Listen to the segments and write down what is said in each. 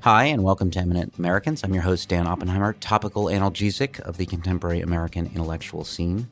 Hi, and welcome to Eminent Americans. I'm your host, Dan Oppenheimer, topical analgesic of the contemporary American intellectual scene.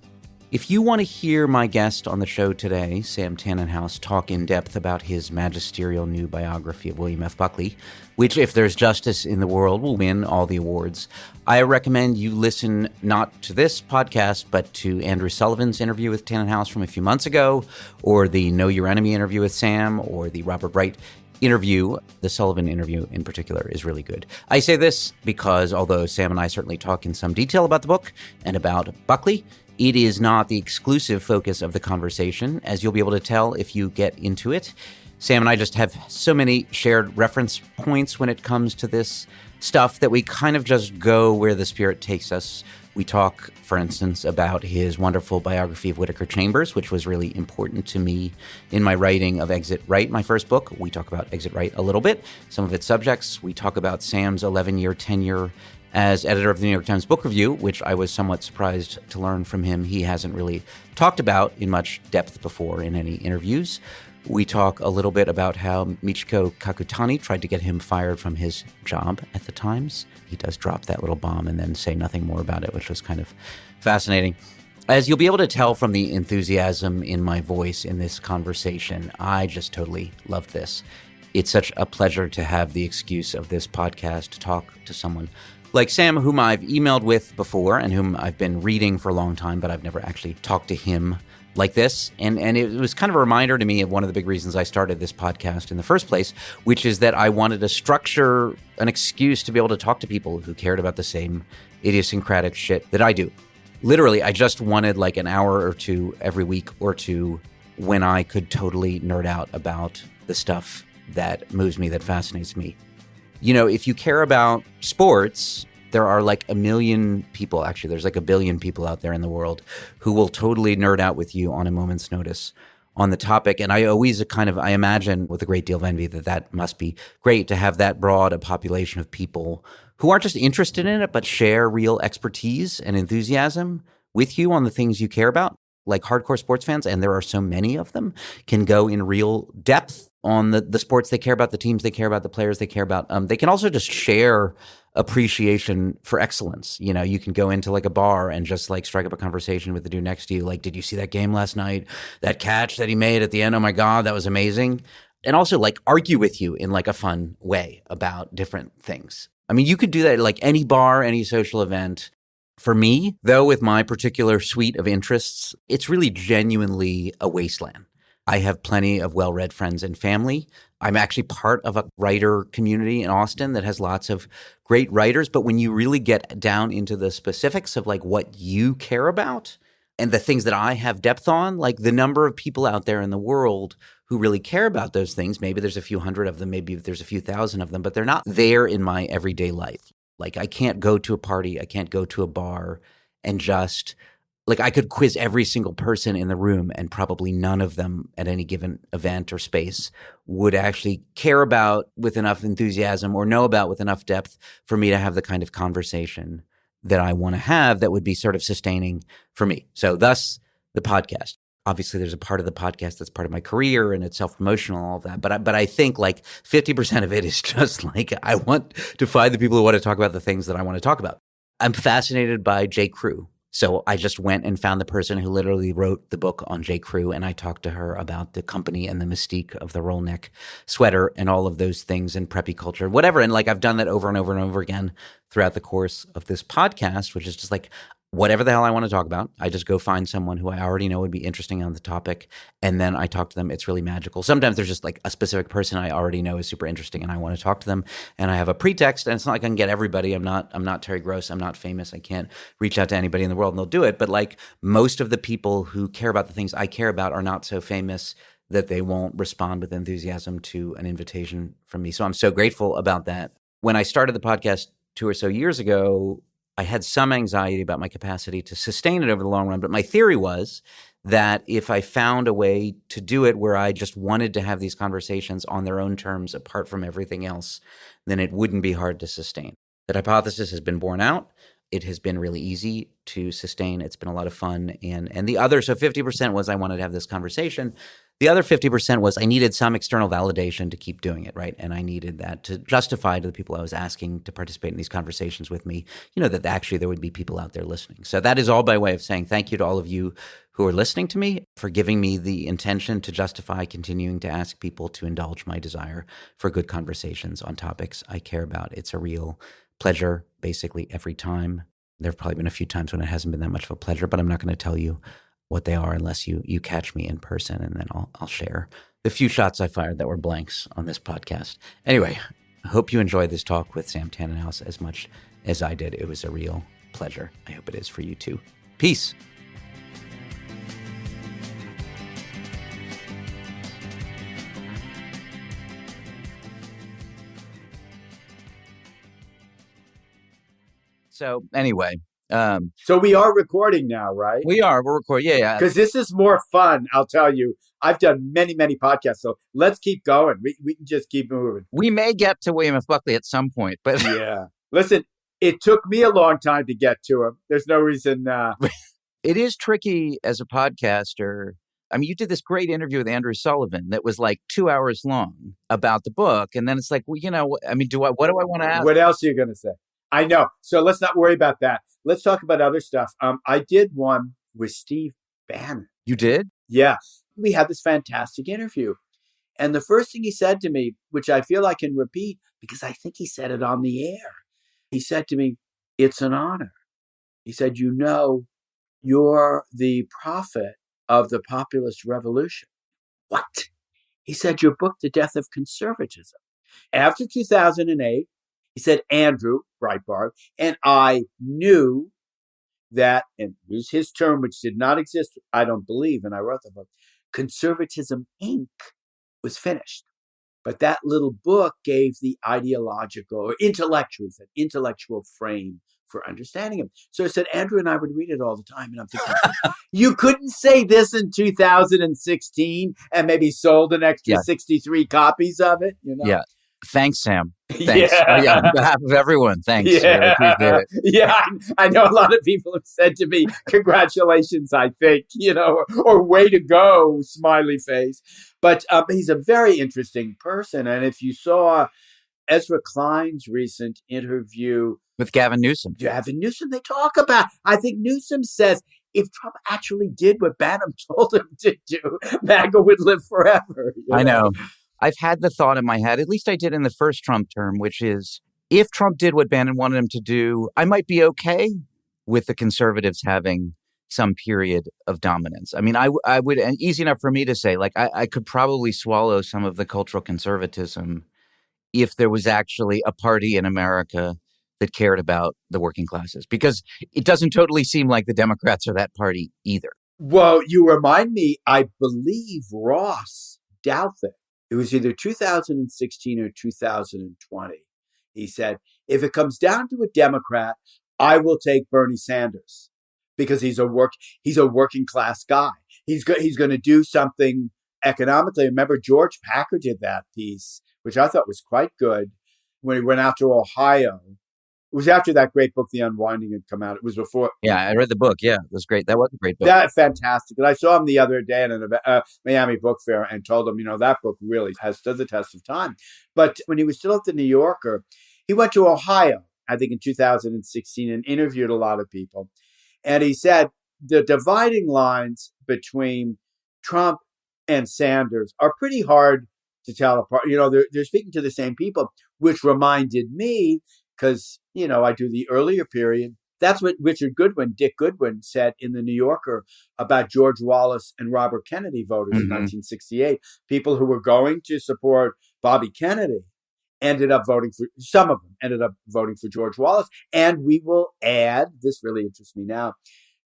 If you want to hear my guest on the show today, Sam Tannenhouse, talk in depth about his magisterial new biography of William F. Buckley, which, if there's justice in the world, will win all the awards, I recommend you listen not to this podcast, but to Andrew Sullivan's interview with Tannenhouse from a few months ago, or the Know Your Enemy interview with Sam, or the Robert Wright interview. The Sullivan interview in particular is really good. I say this because although Sam and I certainly talk in some detail about the book and about Buckley, it is not the exclusive focus of the conversation, as you'll be able to tell if you get into it. Sam and I just have so many shared reference points when it comes to this stuff that we kind of just go where the spirit takes us. We talk, for instance, about his wonderful biography of Whittaker Chambers, which was really important to me in my writing of Exit Right, my first book. We talk about Exit Right a little bit, some of its subjects. We talk about Sam's 11-year tenure as editor of the New York Times Book Review, which I was somewhat surprised to learn from him he hasn't really talked about in much depth before in any interviews. We talk a little bit about how Michiko Kakutani tried to get him fired from his job at the Times. He does drop that little bomb and then say nothing more about it, which was kind of fascinating. As you'll be able to tell from the enthusiasm in my voice in this conversation, I just totally loved this. It's such a pleasure to have the excuse of this podcast to talk to someone like Sam, whom I've emailed with before and whom I've been reading for a long time, but I've never actually talked to him like this. And it was kind of a reminder to me of one of the big reasons I started this podcast in the first place, which is that I wanted to structure an excuse to be able to talk to people who cared about the same idiosyncratic shit that I do. Literally, I just wanted like an hour or two every week or two when I could totally nerd out about the stuff that moves me, that fascinates me. You know, if you care about sports, there are like a million people, actually, there's like a billion people out there in the world who will totally nerd out with you on a moment's notice on the topic. And I always I imagine with a great deal of envy that must be great to have that broad a population of people who aren't just interested in it, but share real expertise and enthusiasm with you on the things you care about. Like hardcore sports fans, and there are so many of them, can go in real depth on the sports they care about, the teams they care about, the players they care about. They can also just share appreciation for excellence. You know, you can go into like a bar and just like strike up a conversation with the dude next to you. Like, did you see that game last night? That catch that he made at the end? Oh my God, that was amazing. And also like argue with you in like a fun way about different things. I mean, you could do that at like any bar, any social event. For me, though, with my particular suite of interests, it's really genuinely a wasteland. I have plenty of well-read friends and family. I'm actually part of a writer community in Austin that has lots of great writers. But when you really get down into the specifics of like what you care about and the things that I have depth on, like the number of people out there in the world who really care about those things, maybe there's a few hundred of them, maybe there's a few thousand of them, but they're not there in my everyday life. Like I can't go to a party, I can't go to a bar and just like I could quiz every single person in the room and probably none of them at any given event or space would actually care about with enough enthusiasm or know about with enough depth for me to have the kind of conversation that I want to have that would be sort of sustaining for me. So thus the podcast. Obviously, there's a part of the podcast that's part of my career and it's self-promotional and all of that. But I think like 50% of it is just like I want to find the people who want to talk about the things that I want to talk about. I'm fascinated by J. Crew. So I just went and found the person who literally wrote the book on J. Crew, and I talked to her about the company and the mystique of the roll neck sweater and all of those things and preppy culture, whatever. And like I've done that over and over and over again throughout the course of this podcast, which is just like whatever the hell I want to talk about. I just go find someone who I already know would be interesting on the topic, and then I talk to them. It's really magical. Sometimes there's just like a specific person I already know is super interesting, and I want to talk to them, and I have a pretext, and it's not like I can get everybody. I'm not Terry Gross. I'm not famous. I can't reach out to anybody in the world, and they'll do it. But like most of the people who care about the things I care about are not so famous that they won't respond with enthusiasm to an invitation from me. So I'm so grateful about that. When I started the podcast 2 or so years ago, I had some anxiety about my capacity to sustain it over the long run, but my theory was that if I found a way to do it where I just wanted to have these conversations on their own terms apart from everything else, then it wouldn't be hard to sustain. That hypothesis has been borne out. It has been really easy to sustain. It's been a lot of fun. And the other, so 50% was I wanted to have this conversation. The other 50% was I needed some external validation to keep doing it, right? And I needed that to justify to the people I was asking to participate in these conversations with me, that actually there would be people out there listening. So that is all by way of saying thank you to all of you who are listening to me for giving me the intention to justify continuing to ask people to indulge my desire for good conversations on topics I care about. It's a real pleasure basically every time. There have probably been a few times when it hasn't been that much of a pleasure, but I'm not going to tell you what they are unless you catch me in person, and then I'll share the few shots I fired that were blanks on this podcast. Anyway, I hope you enjoyed this talk with Sam Tannenhouse as much as I did. It was a real pleasure. I hope it is for you too. Peace. So anyway, so we are recording now, right? We're recording. Yeah. Because this is more fun, I'll tell you. I've done many, many podcasts, so let's keep going. We can just keep moving. We may get to William F. Buckley at some point, but yeah. Listen, it took me a long time to get to him. There's no reason. It is tricky as a podcaster. I mean, you did this great interview with Andrew Sullivan that was like 2 hours long about the book, and then it's like, well, I mean, what do I want to ask? What else are you going to say? I know. So let's not worry about that. Let's talk about other stuff. I did one with Steve Bannon. You did? Yeah. We had this fantastic interview. And the first thing he said to me, which I feel I can repeat because I think he said it on the air, he said to me, "It's an honor." He said, "You're the prophet of the populist revolution." What? He said, "Your book, The Death of Conservatism." After 2008, he said, Andrew Breitbart, and I knew that, and use his term, which did not exist, I don't believe, and I wrote the book, Conservatism, Inc. was finished. But that little book gave the ideological or intellectual frame for understanding him. So I said, Andrew and I would read it all the time. And I'm thinking, you couldn't say this in 2016 and maybe sold an extra 63 copies of it, Yeah. Thanks, Sam. Thanks. Yeah. On behalf of everyone, thanks. Yeah. I appreciate it. Yeah. I know a lot of people have said to me, congratulations, I think, or way to go, smiley face. But he's a very interesting person. And if you saw Ezra Klein's recent interview with Gavin Newsom, they talk about, I think Newsom says, if Trump actually did what Bannon told him to do, MAGA would live forever. I know. I've had the thought in my head, at least I did in the first Trump term, which is if Trump did what Bannon wanted him to do, I might be okay with the conservatives having some period of dominance. I mean, I would, and easy enough for me to say, like, I could probably swallow some of the cultural conservatism if there was actually a party in America that cared about the working classes, because it doesn't totally seem like the Democrats are that party either. Well, you remind me, I believe Ross Douthat, it was either 2016 or 2020. He said, if it comes down to a Democrat, I will take Bernie Sanders because he's a working class guy. He's going to do something economically. Remember, George Packer did that piece, which I thought was quite good, when he went out to Ohio. It was after that great book, The Unwinding, had come out. It was before. Yeah, I read the book. Yeah, it was great. That was a great book. That fantastic. And I saw him the other day at a Miami book fair and told him, that book really has stood the test of time. But when he was still at the New Yorker, he went to Ohio, I think in 2016, and interviewed a lot of people. And he said the dividing lines between Trump and Sanders are pretty hard to tell apart. They're speaking to the same people, which reminded me, because, I do the earlier period. That's what Dick Goodwin said in the New Yorker about George Wallace and Robert Kennedy voters in 1968. People who were going to support Bobby Kennedy some of them ended up voting for George Wallace. And we will add, this really interests me now,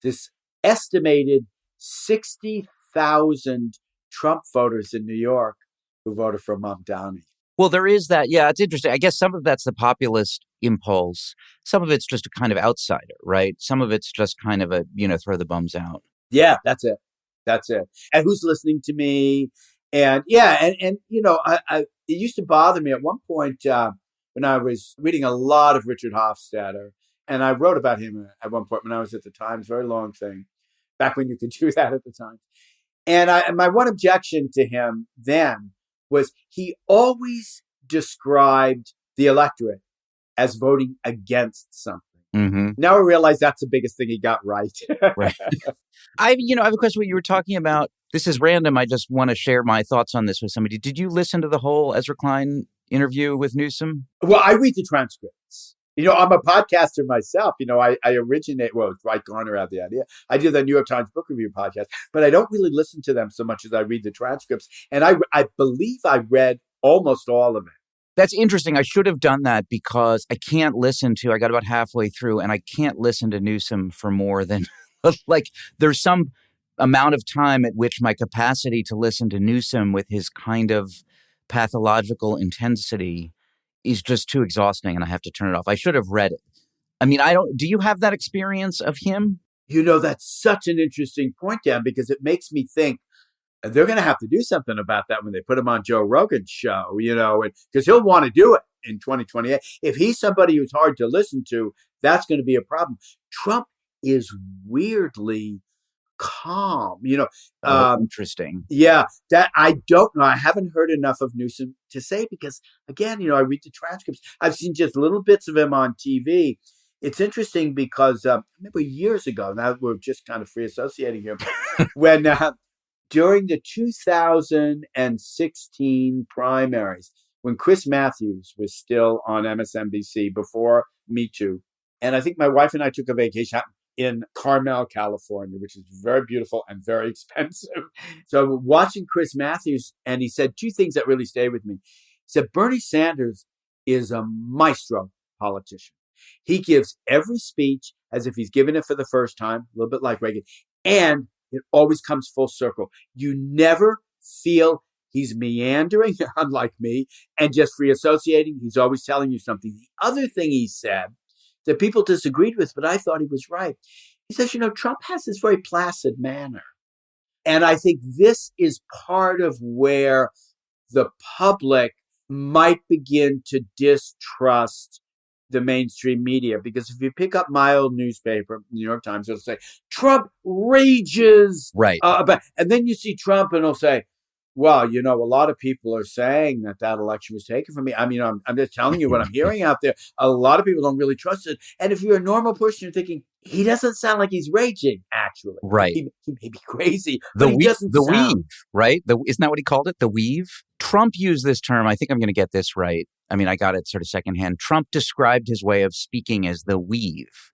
this estimated 60,000 Trump voters in New York who voted for Mom Downey. Well, there is that. Yeah, it's interesting. I guess some of that's the populist impulse. Some of it's just a kind of outsider, right? Some of it's just kind of a, throw the bums out. Yeah, that's it. And who's listening to me? And it used to bother me at one point when I was reading a lot of Richard Hofstadter, and I wrote about him at one point when I was at the Times, very long thing, back when you could do that at the Times. And my one objection to him then was he always described the electorate as voting against something. Mm-hmm. Now I realize that's the biggest thing he got right. Right. I have a question. What you were talking about, this is random. I just want to share my thoughts on this with somebody. Did you listen to the whole Ezra Klein interview with Newsom? Well, I read the transcripts. I'm a podcaster myself. I originate, Dwight Garner had the idea. I do the New York Times Book Review podcast, but I don't really listen to them so much as I read the transcripts. And I believe I read almost all of it. That's interesting. I should have done that because I got about halfway through and I can't listen to Newsom for more than there's some amount of time at which my capacity to listen to Newsom with his kind of pathological intensity is just too exhausting and I have to turn it off. I should have read it. I mean, do you have that experience of him? That's such an interesting point, Dan, because it makes me think they're going to have to do something about that when they put him on Joe Rogan's show, because he'll want to do it in 2028. If he's somebody who's hard to listen to, that's going to be a problem. Trump is weirdly calm, Interesting. Yeah, that I don't know. I haven't heard enough of Newsom to say because, again, I read the transcripts. I've seen just little bits of him on TV. It's interesting because I remember years ago, now we're just kind of free associating here, when during the 2016 primaries, when Chris Matthews was still on MSNBC before Me Too, and I think my wife and I took a vacation in Carmel, California, which is very beautiful and very expensive. So watching Chris Matthews, and he said two things that really stayed with me. He said, Bernie Sanders is a maestro politician. He gives every speech as if he's giving it for the first time, a little bit like Reagan, and it always comes full circle. You never feel he's meandering, unlike me, and just free associating. He's always telling you something. The other thing he said that people disagreed with, but I thought he was right. He says, Trump has this very placid manner. And I think this is part of where the public might begin to distrust the mainstream media. Because if you pick up my old newspaper, New York Times, it'll say, Trump rages. Right. And then you see Trump and it'll say, well, a lot of people are saying that election was taken from me. I mean, I'm just telling you what I'm hearing out there. A lot of people don't really trust it. And if you're a normal person, you're thinking, he doesn't sound like he's raging, actually. Right. He may be crazy, but he doesn't sound. Weave, right? Isn't that what he called it? The weave? Trump used this term. I think I'm going to get this right. I mean, I got it sort of secondhand. Trump described his way of speaking as the weave.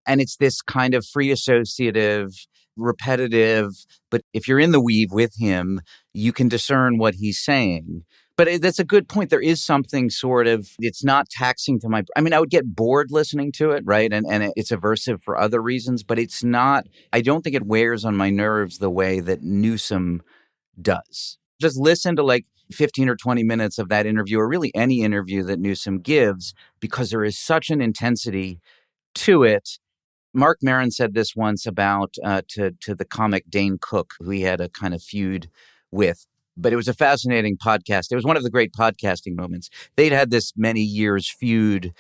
And it's this kind of free associative, repetitive, but if you're in the weave with him, you can discern what he's saying. But that's a good point. There is something sort of, it's not taxing to I would get bored listening to it, right? And it's aversive for other reasons, but it's not, I don't think it wears on my nerves the way that Newsom does. Just listen to like 15 or 20 minutes of that interview, or really any interview that Newsom gives, because there is such an intensity to it. Mark Maron said this once about to the comic Dane Cook, who he had a kind of feud with. But it was a fascinating podcast. It was one of the great podcasting moments. They'd had this many years feud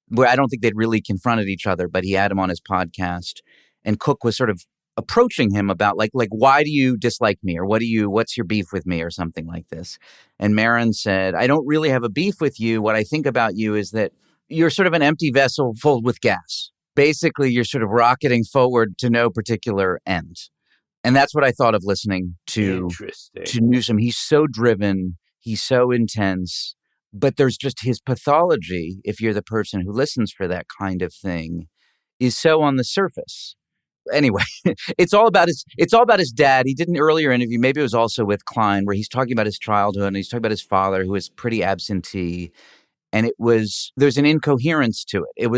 where I don't think they'd really confronted each other, but he had him on his podcast. And Cook was sort of approaching him about like why do you dislike me, or what's your beef with me, or something like this. And Maron said, I don't really have a beef with you. What I think about you is that you're sort of an empty vessel filled with gas. Basically, you're sort of rocketing forward to no particular end. And that's what I thought of listening to Newsom. He's so driven. He's so intense. But there's just his pathology, if you're the person who listens for that kind of thing, is so on the surface. Anyway, it's all about his dad. He did an earlier interview, maybe it was also with Klein, where he's talking about his childhood and he's talking about his father, who was pretty absentee. And there's an incoherence to it. It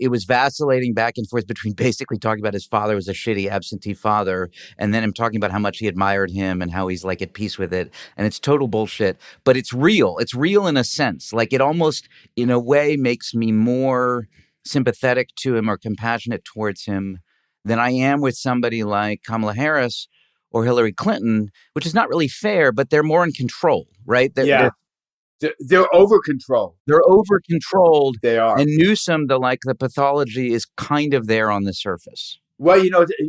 was vacillating back and forth between basically talking about his father was a shitty absentee father, and then him talking about how much he admired him and how he's like at peace with it. And it's total bullshit, but it's real. It's real in a sense. Like it almost, in a way, makes me more sympathetic to him or compassionate towards him than I am with somebody like Kamala Harris or Hillary Clinton, which is not really fair, but they're more in control, right? They're over-controlled. They're over-controlled. They are. And Newsom, the pathology is kind of there on the surface. Well,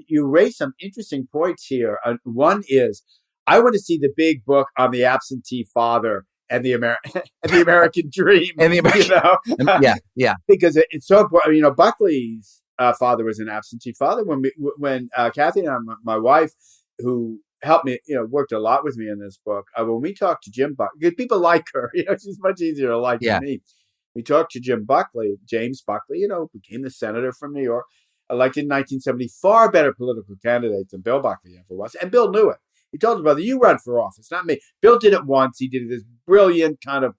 you raise some interesting points here. One is, I want to see the big book on the absentee father and the and the American dream. And the American, yeah, yeah, Because it's so important. Buckley's father was an absentee father. When Kathy and I, my wife, who helped me, worked a lot with me in this book. When we talked to Jim Buckley, because people like her, she's much easier to like yeah. than me. We talked to James Buckley, became the senator from New York, elected in 1970, far better political candidate than Bill Buckley ever was. And Bill knew it. He told his brother, you run for office, not me. Bill did it once. He did this brilliant kind of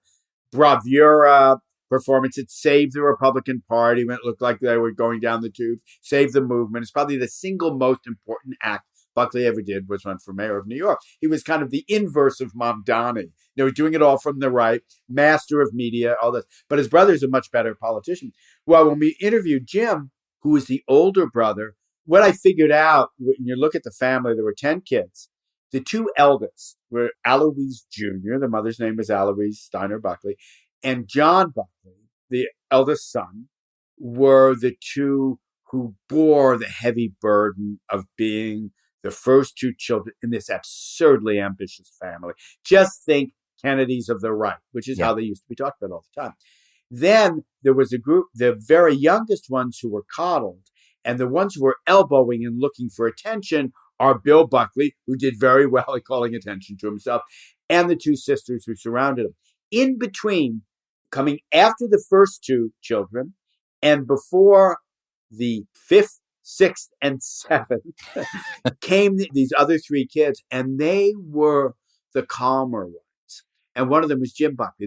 bravura performance. It saved the Republican Party when it looked like they were going down the tubes, saved the movement. It's probably the single most important act Buckley ever did was run for mayor of New York. He was kind of the inverse of Mamdani. Doing it all from the right, master of media, all this. But his brother's a much better politician. Well, when we interviewed Jim, who was the older brother, what I figured out, when you look at the family, there were 10 kids. The two eldest were Alois Jr., the mother's name was Alois Steiner Buckley, and John Buckley, the eldest son, were the two who bore the heavy burden of being the first two children in this absurdly ambitious family. Just think Kennedys of the right, which is how they used to be talked about all the time. Then there was a group, the very youngest ones who were coddled, and the ones who were elbowing and looking for attention are Bill Buckley, who did very well at calling attention to himself, and the two sisters who surrounded him. In between, coming after the first two children, and before the fifth, sixth, and seventh, came these other three kids, and they were the calmer ones. And one of them was Jim Buckley.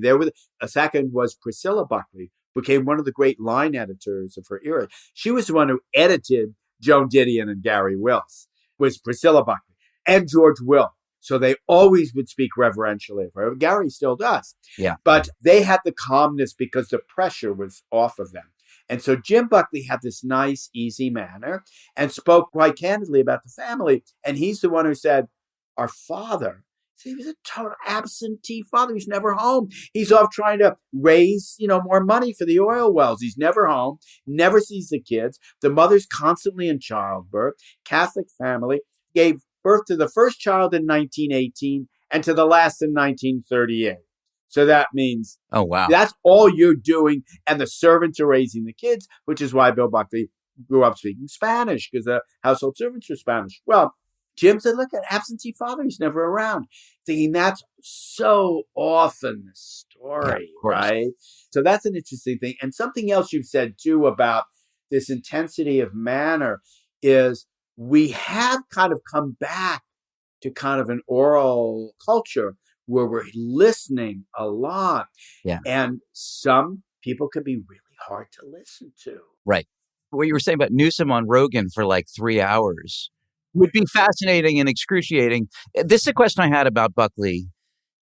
A second was Priscilla Buckley, became one of the great line editors of her era. She was the one who edited Joan Didion and Gary Wills, was Priscilla Buckley, and George Will. So they always would speak reverentially of her. Gary still does. Yeah. But they had the calmness because the pressure was off of them. And so Jim Buckley had this nice, easy manner and spoke quite candidly about the family. And he's the one who said, our father, he was a total absentee father. He's never home. He's off trying to raise, more money for the oil wells. He's never home, never sees the kids. The mother's constantly in childbirth. Catholic family, gave birth to the first child in 1918 and to the last in 1938. So that means, oh, wow, that's all you're doing. And the servants are raising the kids, which is why Bill Buckley grew up speaking Spanish, because the household servants were Spanish. Well, Jim said, look, at absentee father, he's never around. Thinking that's so often the story, right? So that's an interesting thing. And something else you've said, too, about this intensity of manner is we have kind of come back to kind of an oral culture where we're listening a lot. Yeah. And some people can be really hard to listen to. Right. What you were saying about Newsom on Rogan for like 3 hours would be fascinating and excruciating. This is a question I had about Buckley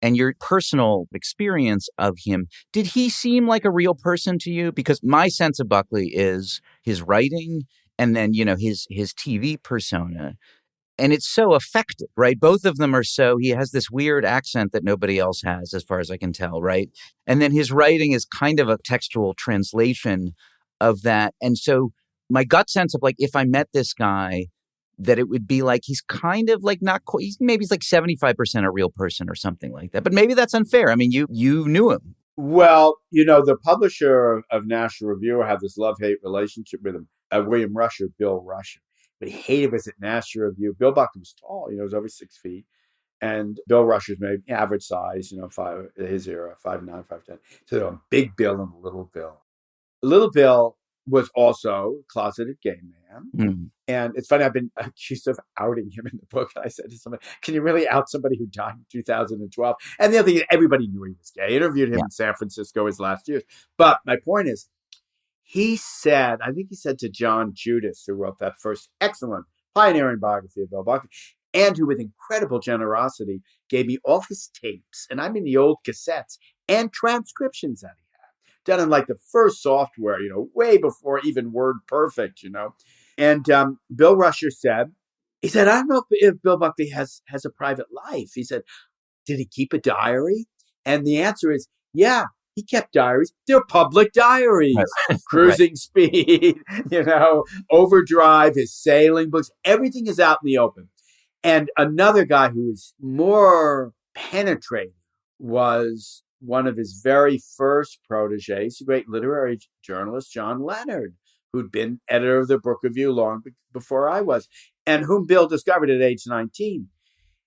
and your personal experience of him. Did he seem like a real person to you? Because my sense of Buckley is his writing and then, his TV persona. And it's so effective, right? Both of them are he has this weird accent that nobody else has, as far as I can tell, right? And then his writing is kind of a textual translation of that. And so my gut sense of like, if I met this guy, that it would be like he's kind of like not quite, maybe he's like 75% a real person or something like that. But maybe that's unfair. I mean, you knew him. Well, the publisher of National Review had this love-hate relationship with him, William Rusher, Bill Rusher. But he hated us at National Review. Bill Buckley was tall, he was over 6 feet. And Bill Rusher's maybe average size, his era, 5'9", 5'10". So Big Bill and Little Bill. Little Bill was also a closeted gay man. Mm. And it's funny, I've been accused of outing him in the book. I said to somebody, can you really out somebody who died in 2012? And the other thing is, everybody knew he was gay. I interviewed him in San Francisco his last years. But my point is, he said to John Judas, who wrote that first excellent pioneering biography of Bill Buckley, and who with incredible generosity gave me all his tapes, and I mean the old cassettes, and transcriptions that he had, done in like the first software, way before even WordPerfect, And Bill Rusher said, I don't know if Bill Buckley has a private life. He said, did he keep a diary? And the answer is, yeah. He kept diaries. They're public diaries. Right. Cruising speed, overdrive, his sailing books, everything is out in the open. And another guy who was more penetrating was one of his very first proteges, the great literary journalist John Leonard, who'd been editor of the Book Review long before I was, and whom Bill discovered at age 19.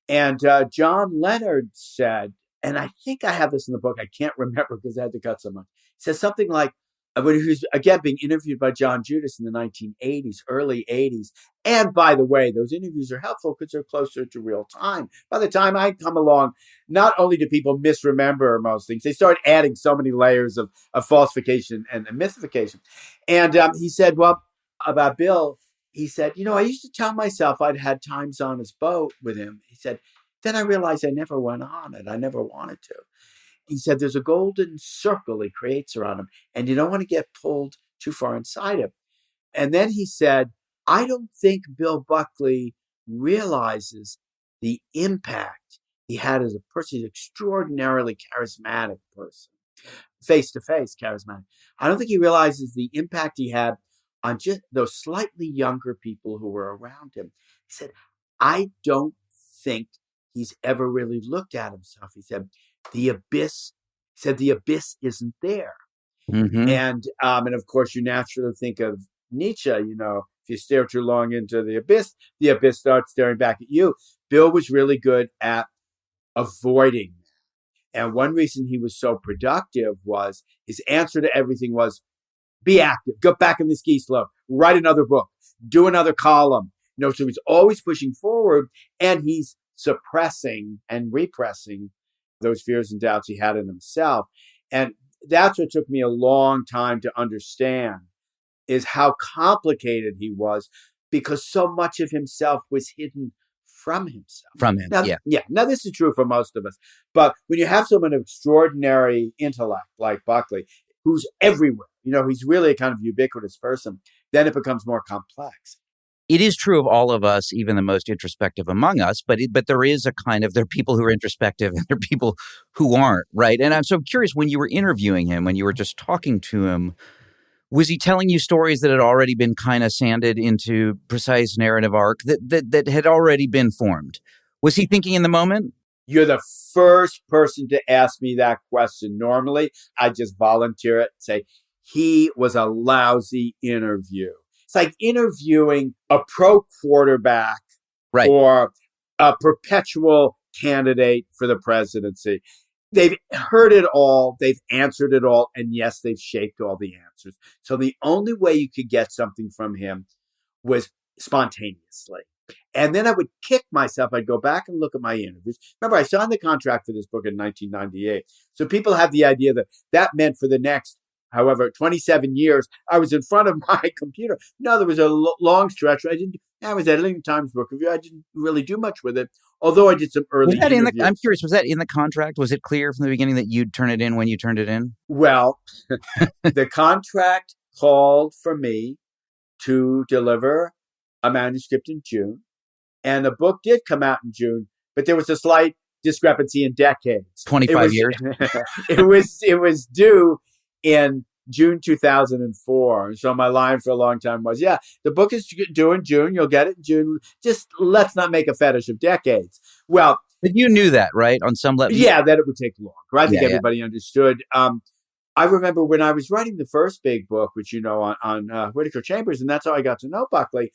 And John Leonard said, and I think I have this in the book, I can't remember because I had to cut so much. He says something like, when he was, again, being interviewed by John Judas in the 1980s, early 80s. And by the way, those interviews are helpful because they're closer to real time. By the time I come along, not only do people misremember most things, they start adding so many layers of falsification and mythification. And he said, well, about Bill, he said, I used to tell myself I'd had times on his boat with him. He said, then I realized I never went on it. I never wanted to. He said, there's a golden circle he creates around him, and you don't want to get pulled too far inside him. And then he said, I don't think Bill Buckley realizes the impact he had as a person. He's an extraordinarily charismatic person, face-to-face charismatic. I don't think he realizes the impact he had on just those slightly younger people who were around him. He said, I don't think he's ever really looked at himself. He said, the abyss isn't there. Mm-hmm. And of course, you naturally think of Nietzsche, if you stare too long into the abyss starts staring back at you. Bill was really good at avoiding that. And one reason he was so productive was his answer to everything was, be active, go back in the ski slope, write another book, do another column. So he's always pushing forward, and he's suppressing and repressing those fears and doubts he had in himself. And that's what took me a long time to understand, is how complicated he was, because so much of himself was hidden from himself. From him, yeah. Now, this is true for most of us. But when you have someone of extraordinary intellect like Buckley, who's everywhere, he's really a kind of ubiquitous person, then it becomes more complex. It is true of all of us, even the most introspective among us, but there is there are people who are introspective and there are people who aren't, right? And I'm so curious, when you were interviewing him, when you were just talking to him, was he telling you stories that had already been kind of sanded into precise narrative arc that had already been formed? Was he thinking in the moment? You're the first person to ask me that question. Normally, I just volunteer it and say, he was a lousy interview. It's like interviewing a pro quarterback, right, or a perpetual candidate for the presidency. They've heard it all. They've answered it all. And yes, they've shaped all the answers. So the only way you could get something from him was spontaneously. And then I would kick myself. I'd go back and look at my interviews. Remember, I signed the contract for this book in 1998. So people have the idea that meant for the next, 27 years, I was in front of my computer. No, there was a long stretch. I was editing the Times Book Review. I didn't really do much with it, although I did some early interviews. I'm curious, was that in the contract? Was it clear from the beginning that you'd turn it in when you turned it in? Well, the contract called for me to deliver a manuscript in June, and the book did come out in June, but there was a slight discrepancy in decades. 25 years? It was due in June 2004. So my line for a long time was, the book is due in June. You'll get it in June. Just let's not make a fetish of decades. Well, but you knew that, right? On some level. Yeah, that it would take longer. I think everybody understood. I remember when I was writing the first big book, which on Whittaker Chambers, and that's how I got to know Buckley,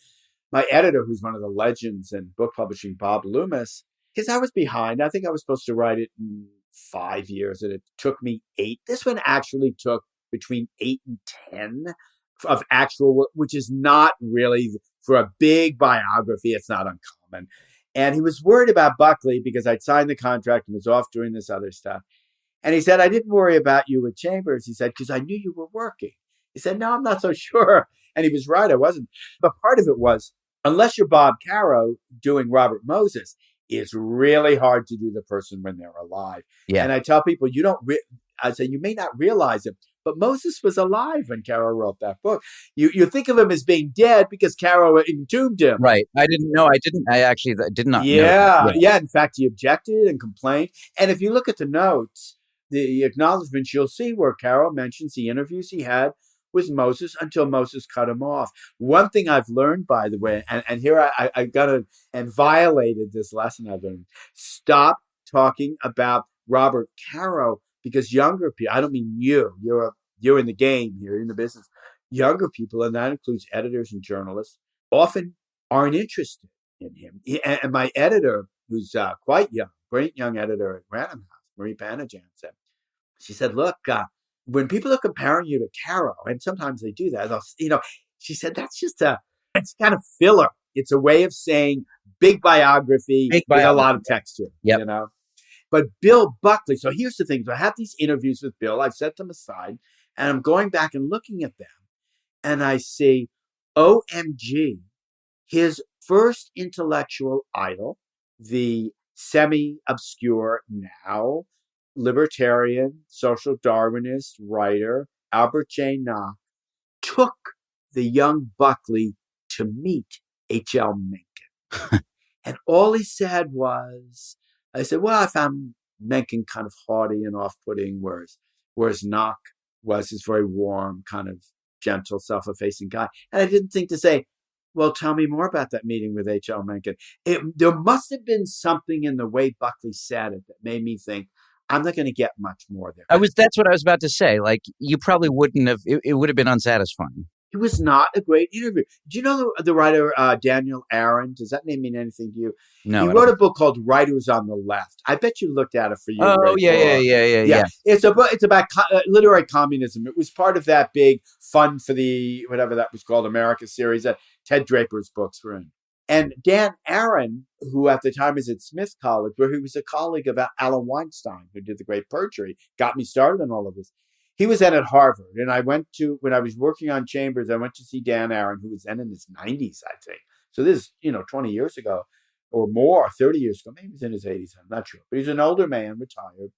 my editor, who's one of the legends in book publishing, Bob Loomis, because I was behind. I think I was supposed to write it in 5 years, and it took me 8. This one actually took between 8 and 10 of actual work, which is not really, for a big biography, it's not uncommon. And he was worried about Buckley because I'd signed the contract and was off doing this other stuff. And he said, I didn't worry about you with Chambers. He said, because I knew you were working. He said, no, I'm not so sure. And he was right, I wasn't. But part of it was, unless you're Bob Caro doing Robert Moses, it's really hard to do the person when they're alive. Yeah. And I tell people, I say, you may not realize it, but Moses was alive when Caro wrote that book. You think of him as being dead because Caro entombed him. Right. I didn't know. I actually did not know. Yeah. In fact, he objected and complained. And if you look at the notes, the acknowledgments you'll see where Carol mentions the interviews he had with Moses until Moses cut him off. One thing I've learned, by the way, and here I got to, and violated this lesson I've learned, stop talking about Robert Caro, because younger people, I don't mean you're in the game here, in the business, younger people, and that includes editors and journalists, often aren't interested in him. And my editor, who's quite young, great young editor at Random House, Marie Panajan, said, look, when people are comparing you to Caro, and sometimes they do that, she said, it's kind of filler. It's a way of saying big biography with a lot of texture, But Bill Buckley, so here's the thing. So I have these interviews with Bill. I've set them aside, and I'm going back and looking at them, and I see, OMG, his first intellectual idol, the semi-obscure now libertarian, social Darwinist writer, Albert J. Nock, took the young Buckley to meet H.L. Mencken. And all he said was, I said, well, I found Mencken kind of haughty and off-putting, whereas Nock was this very warm, kind of gentle, self-effacing guy. And I didn't think to say, well, tell me more about that meeting with H.L. Mencken. There must have been something in the way Buckley said it that made me think, I'm not going to get much more there. That's what I was about to say. Like, you probably wouldn't have, it would have been unsatisfying. It was not a great interview. Do you know the writer Daniel Aaron? Does that name mean anything to you? No. He wrote a book called Writers on the Left. I bet you looked at it for your Oh, yeah. It's about literary communism. It was part of that big Fund for the, whatever that was called, America series that Ted Draper's books were in. And Dan Aaron, who at the time was at Smith College, where he was a colleague of Alan Weinstein, who did The Great Perjury, got me started on all of this. He was then at Harvard, and when I was working on Chambers, I went to see Dan Aaron, who was then in his 90s, I think. So this is, 20 years ago or more, 30 years ago. Maybe he was in his 80s, I'm not sure. But he's an older man, retired.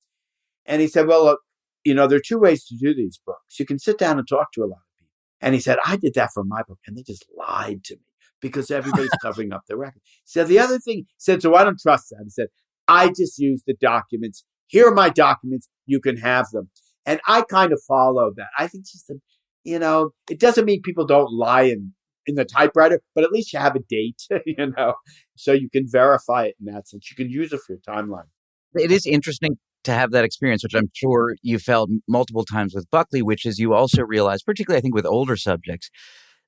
And he said, well, look, there are two ways to do these books. You can sit down and talk to a lot of people. And he said, I did that for my book, and they just lied to me because everybody's covering up the record. He said, the other thing, so I don't trust that. He said, I just use the documents. Here are my documents. You can have them. And I kind of followed that. I think just it doesn't mean people don't lie in the typewriter, but at least you have a date, so you can verify it in that sense. You can use it for your timeline. It is interesting to have that experience, which I'm sure you felt multiple times with Buckley, which is you also realize, particularly I think with older subjects,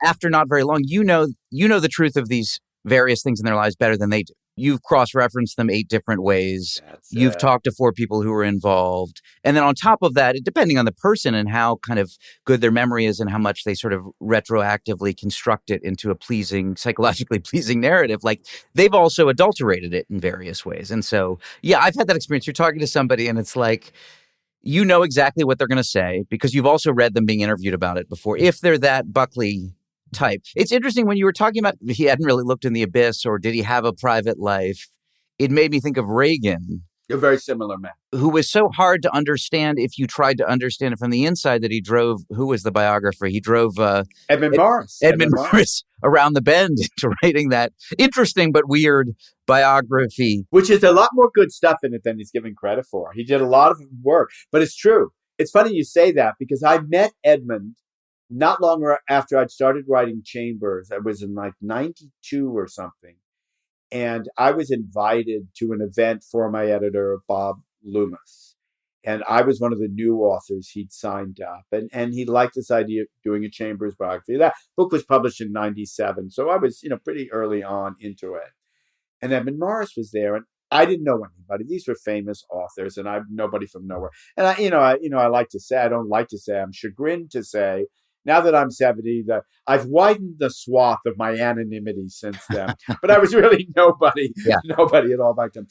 after not very long, you know the truth of these various things in their lives better than they do. You've cross-referenced them 8 different ways. You've talked to 4 people who were involved. And then on top of that, depending on the person and how kind of good their memory is and how much they sort of retroactively construct it into a psychologically pleasing narrative, like they've also adulterated it in various ways. And so, yeah, I've had that experience. You're talking to somebody and it's like, you know exactly what they're going to say because you've also read them being interviewed about it before. If they're that Buckley type. It's interesting when you were talking about he hadn't really looked in the abyss or did he have a private life? It made me think of Reagan. You're a very similar man. Who was so hard to understand if you tried to understand it from the inside that he drove, who was the biographer? He drove Edmund Morris. Edmund Morris around the bend into writing that interesting but weird biography. Which is a lot more good stuff in it than he's given credit for. He did a lot of work, but it's true. It's funny you say that because I met Edmund not long after I'd started writing Chambers. I was in like 92 or something. And I was invited to an event for my editor, Bob Loomis. And I was one of the new authors he'd signed up. And he liked this idea of doing a Chambers biography. That book was published in 97. So I was, pretty early on into it. And Edmund Morris was there. And I didn't know anybody. These were famous authors, and I'm nobody from nowhere. And I like to say, I don't like to say, I'm chagrined to say, now that I'm 70, I've widened the swath of my anonymity since then. But I was really nobody at all back then.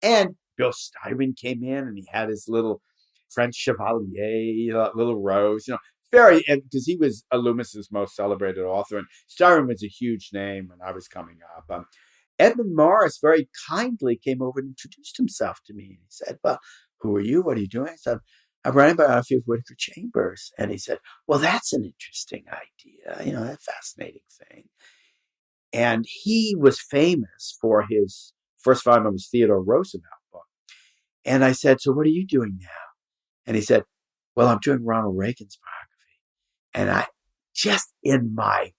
And Bill Styron came in, and he had his little French Chevalier, little rose, because he was Loomis's most celebrated author, and Styron was a huge name when I was coming up. Edmund Morris very kindly came over and introduced himself to me. And he said, well, who are you? What are you doing? I said, I'm writing a biography of Whittaker Chambers. And he said, well, that's an interesting idea, a fascinating thing. And he was famous for his First Volume of his Theodore Roosevelt book. And I said, so what are you doing now? And he said, well, I'm doing Ronald Reagan's biography. And I, just in my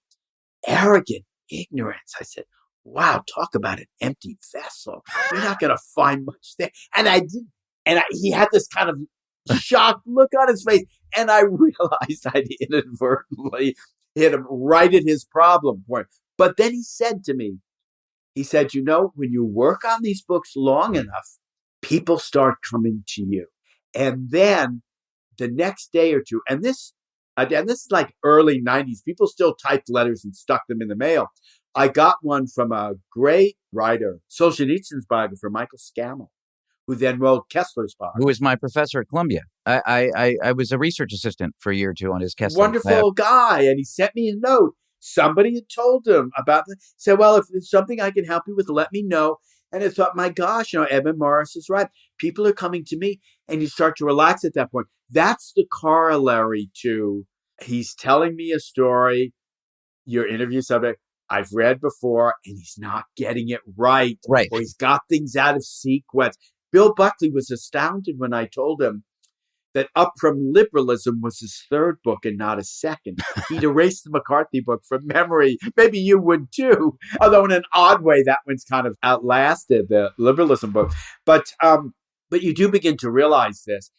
arrogant ignorance, I said, wow, talk about an empty vessel. You're not going to find much there. And I did. And he had this kind of shocked look on his face. And I realized I'd inadvertently hit him right at his problem point. But then he said to me, he said, when you work on these books long enough, people start coming to you. And then the next day or two, and this is like early 90s, people still typed letters and stuck them in the mail. I got one from a great writer, Solzhenitsyn's biographer, Michael Scammell, who then wrote Kessler's biography. Who was my professor at Columbia. I was a research assistant for a year or two on his Kessler. Wonderful guy. And he sent me a note. Somebody had told him about it. Said, well, if there's something I can help you with, let me know. And I thought, my gosh, Edmund Morris is right. People are coming to me, and you start to relax at that point. That's the corollary to, he's telling me a story, your interview subject, I've read before, and he's not getting it right. Right. Or he's got things out of sequence. Bill Buckley was astounded when I told him that Up From Liberalism was his third book and not his second. He'd erased the McCarthy book from memory. Maybe you would too. Although in an odd way, that one's kind of outlasted the liberalism book. But you do begin to realize this.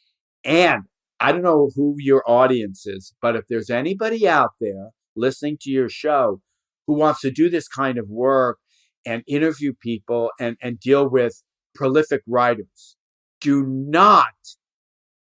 And I don't know who your audience is, but if there's anybody out there listening to your show who wants to do this kind of work and interview people and deal with prolific writers, do not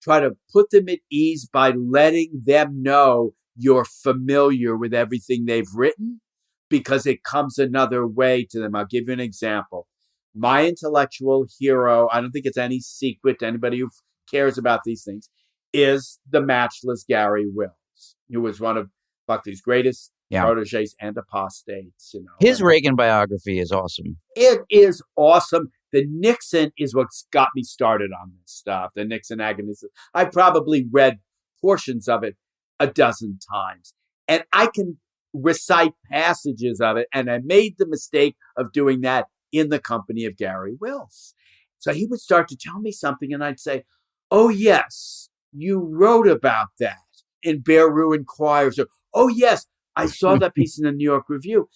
try to put them at ease by letting them know you're familiar with everything they've written, because it comes another way to them. I'll give you an example. My intellectual hero, I don't think it's any secret to anybody who cares about these things, is the matchless Gary Wills, who was one of Buckley's greatest proteges and apostates. His Reagan biography is awesome. It is awesome. The Nixon is what's got me started on this stuff. The Nixon agonism. I probably read portions of it a dozen times, and I can recite passages of it. And I made the mistake of doing that in the company of Gary Wills. So he would start to tell me something, and I'd say, "Oh yes, you wrote about that in Bear Ruin Choirs." Or, "Oh yes, I saw that piece in the New York Review."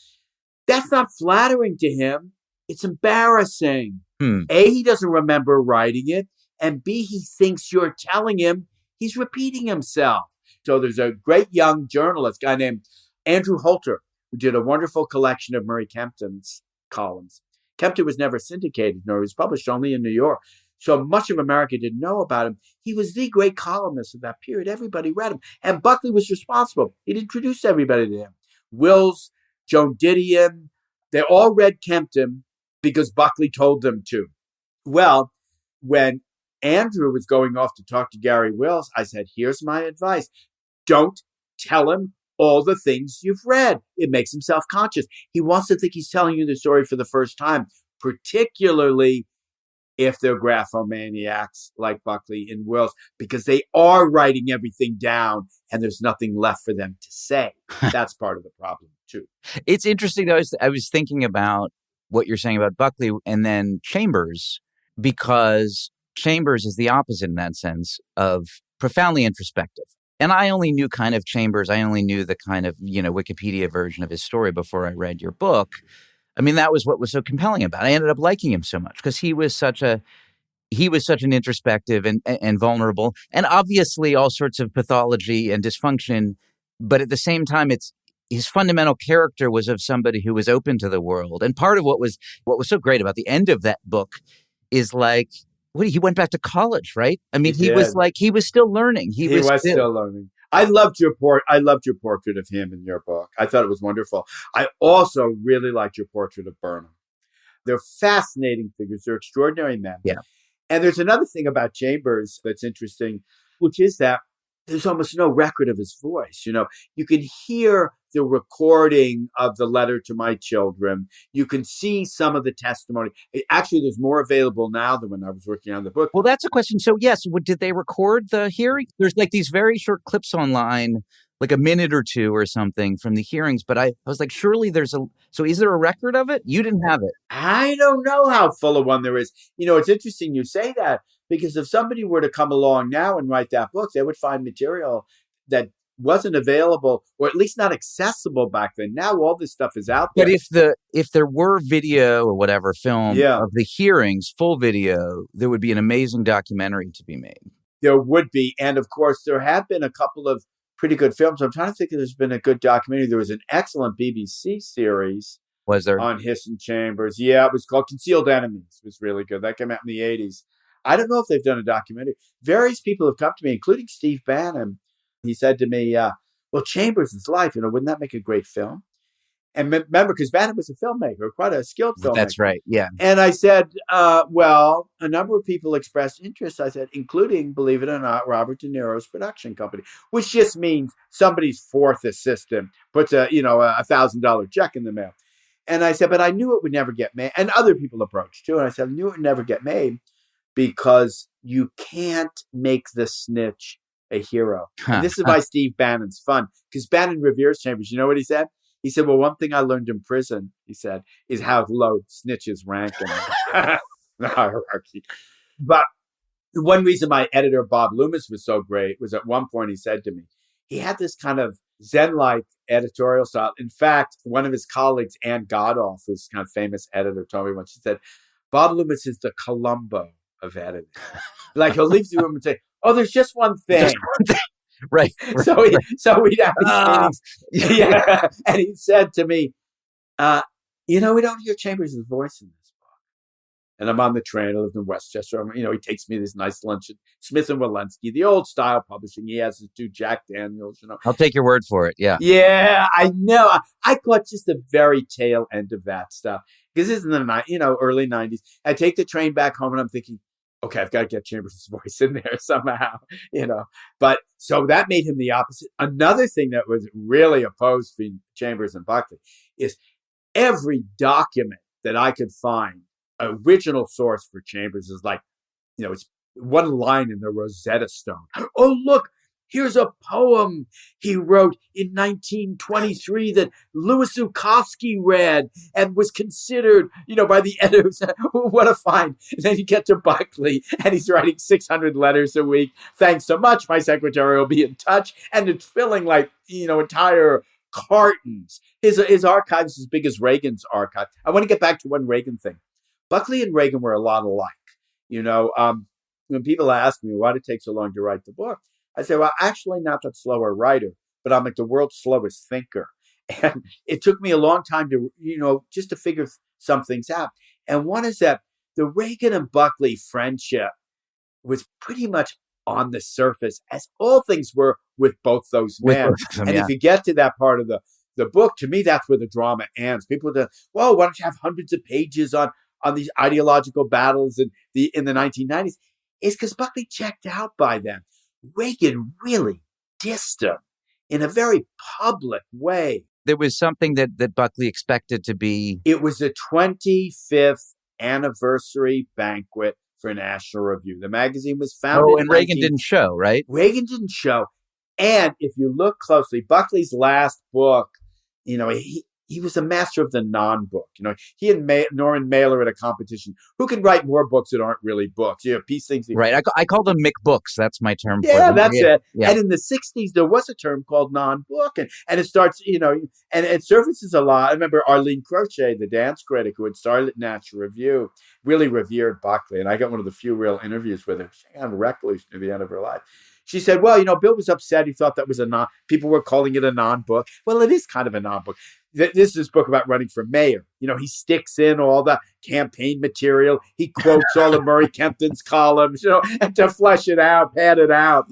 That's not flattering to him. It's embarrassing. A, he doesn't remember writing it. And B, he thinks you're telling him he's repeating himself. So there's a great young journalist, guy named Andrew Holter, who did a wonderful collection of Murray Kempton's columns. Kempton was never syndicated, nor was published, only in New York. So much of America didn't know about him. He was the great columnist of that period. Everybody read him. And Buckley was responsible. He'd introduced everybody to him. Wills, Joan Didion, they all read Kempton because Buckley told them to. Well, when Andrew was going off to talk to Gary Wills, I said, here's my advice. Don't tell him all the things you've read. It makes him self-conscious. He wants to think he's telling you the story for the first time, particularly if they're graphomaniacs like Buckley and Wills, because they are writing everything down and there's nothing left for them to say. That's part of the problem, too. It's interesting, though. I was thinking about what you're saying about Buckley and then Chambers, because Chambers is the opposite in that sense of profoundly introspective. And I only knew kind of Chambers. I only knew the kind of, Wikipedia version of his story before I read your book. I mean, that was what was so compelling about it. I ended up liking him so much because he was such an introspective and vulnerable, and obviously all sorts of pathology and dysfunction. But at the same time, his fundamental character was of somebody who was open to the world. And part of what was so great about the end of that book is he went back to college, right? I mean, he was still learning. He was still learning. I loved your portrait of him in your book. I thought it was wonderful. I also really liked your portrait of Burnham. They're fascinating figures. They're extraordinary men. Yeah. And there's another thing about Chambers that's interesting, which is that there's almost no record of his voice. You can hear the recording of the letter to my children. You can see some of the testimony. Actually, there's more available now than when I was working on the book. Well, that's a question. So yes, did they record the hearing? There's these very short clips online, like a minute or two or something from the hearings. But I was like, surely so is there a record of it? You didn't have it. I don't know how full a one there is. It's interesting you say that, Because if somebody were to come along now and write that book, they would find material that wasn't available, or at least not accessible back then. Now all this stuff is out there. But if there were video or whatever film of the hearings, full video, there would be an amazing documentary to be made. There would be. And of course, there have been a couple of pretty good films. I'm trying to think if there's been a good documentary. There was an excellent BBC series. Was there? On Histon Chambers. Yeah, it was called Concealed Enemies. It was really good. That came out in the 80s. I don't know if they've done a documentary. Various people have come to me, including Steve Bannon. He said to me, well, Chambers' life, wouldn't that make a great film? And remember, because Bannon was a filmmaker, quite a skilled filmmaker. That's right, yeah. And I said, well, a number of people expressed interest, I said, including, believe it or not, Robert De Niro's production company, which just means somebody's fourth assistant puts a $1,000 check in the mail. And I said, but I knew it would never get made. And other people approached too. And I said, I knew it would never get made because you can't make the snitch a hero. And this is why Steve Bannon's fun, because Bannon reveres Chambers. You know what he said? He said, well, one thing I learned in prison, he said, is how low snitches rank in the hierarchy. But one reason my editor, Bob Loomis, was so great was at one point he said to me, he had this kind of Zen-like editorial style. In fact, one of his colleagues, Ann Godoff, who's kind of famous editor, told me once, she said, Bob Loomis is the Columbo of editing. Like, he'll leave the room and say, oh, there's just one thing. Just one thing. Right. So we'd have these meetings. Yeah. And he said to me, we don't hear Chambers' voice in this book. And I'm on the train. I lived in Westchester. He takes me to this nice lunch at Smith & Walensky, the old style publishing. He has his two Jack Daniels, I'll take your word for it. Yeah. Yeah, I know. I caught just the very tail end of that stuff. Because this is in the early 90s. I take the train back home and I'm thinking, okay, I've got to get Chambers' voice in there somehow, But so that made him the opposite. Another thing that was really opposed between Chambers and Buckley is every document that I could find, original source for Chambers is like, it's one line in the Rosetta Stone. Oh, look, here's a poem he wrote in 1923 that Louis Zukofsky read and was considered, by the editors. What a find. And then you get to Buckley and he's writing 600 letters a week. Thanks so much. My secretary will be in touch. And it's filling entire cartons. His archive is as big as Reagan's archive. I want to get back to one Reagan thing. Buckley and Reagan were a lot alike. When people ask me why did it take so long to write the book, I say, well, actually not that slow a writer, but I'm like the world's slowest thinker. And it took me a long time to, just to figure some things out. And one is that the Reagan and Buckley friendship was pretty much on the surface, as all things were with both those men. If you get to that part of the book, to me, that's where the drama ends. People go, well, why don't you have hundreds of pages on these ideological battles in the 1990s? It's because Buckley checked out by then. Reagan really dissed him in a very public way. There was something that Buckley expected to be. It was the 25th anniversary banquet for National Review. The magazine was founded. Oh, and Reagan didn't show, right? Reagan didn't show. And if you look closely, Buckley's last book, he was a master of the non-book. He and Norman Mailer at a competition. Who can write more books that aren't really books? Piece things. Right. I call them McBooks. That's my term for them. Yeah, that's it. Yeah. And in the 60s, there was a term called non-book. And it starts, and it surfaces a lot. I remember Arlene Crochet, the dance critic who had started at National Review, really revered Buckley. And I got one of the few real interviews with her. She had recluse near the end of her life. She said, well, Bill was upset. He thought that was people were calling it a non-book. Well, it is kind of a non-book. This is his book about running for mayor. He sticks in all the campaign material. He quotes all of Murray Kempton's columns, and to flesh it out, pad it out,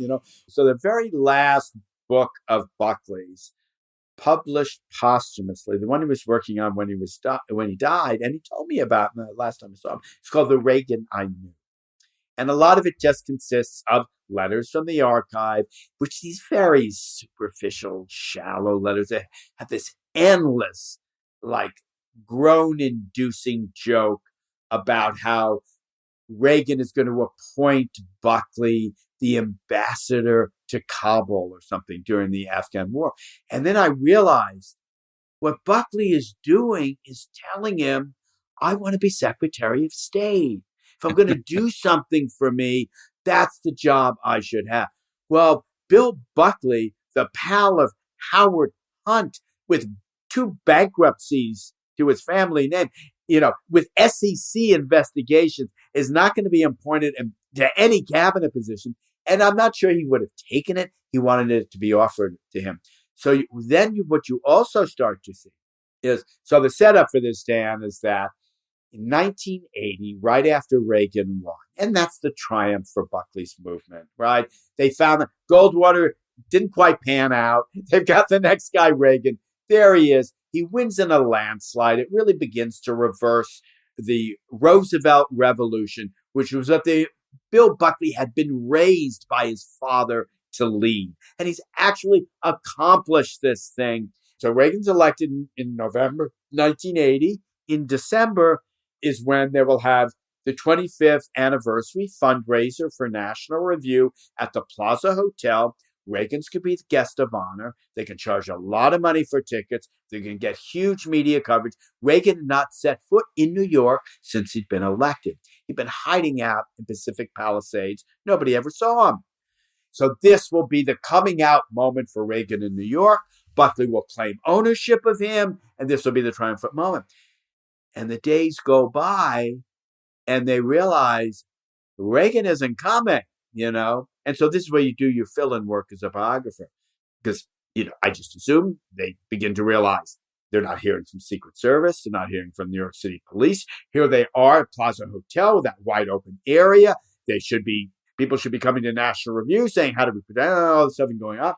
So the very last book of Buckley's, published posthumously, the one he was working on when he died, and he told me about the last time I saw him, it's called The Reagan I Knew. And a lot of it just consists of letters from the archive, which these very superficial, shallow letters that have this endless, groan-inducing joke about how Reagan is going to appoint Buckley the ambassador to Kabul or something during the Afghan war. And then I realized what Buckley is doing is telling him, I want to be Secretary of State. If I'm going to do something for me, that's the job I should have. Well, Bill Buckley, the pal of Howard Hunt, with 2 bankruptcies to his family name, with SEC investigations, is not going to be appointed to any cabinet position. And I'm not sure he would have taken it. He wanted it to be offered to him. So what you also start to see is, so the setup for this, Dan, is that in 1980, right after Reagan won, and that's the triumph for Buckley's movement, right? They found that Goldwater didn't quite pan out. They've got the next guy, Reagan. There he is. He wins in a landslide. It really begins to reverse the Roosevelt Revolution, which was what Bill Buckley had been raised by his father to lead. And he's actually accomplished this thing. So Reagan's elected in November 1980. In December is when they will have the 25th anniversary fundraiser for National Review at the Plaza Hotel. Reagan's could be the guest of honor. They can charge a lot of money for tickets. They can get huge media coverage. Reagan had not set foot in New York since he'd been elected. He'd been hiding out in Pacific Palisades. Nobody ever saw him. So this will be the coming out moment for Reagan in New York. Buckley will claim ownership of him, and this will be the triumphant moment. And the days go by, and they realize Reagan isn't coming, And so this is where you do your fill-in work as a biographer. Because, I just assume they begin to realize they're not hearing from Secret Service. They're not hearing from New York City Police. Here they are at Plaza Hotel, that wide open area. People should be coming to National Review saying, how do we prevent all this stuff going on?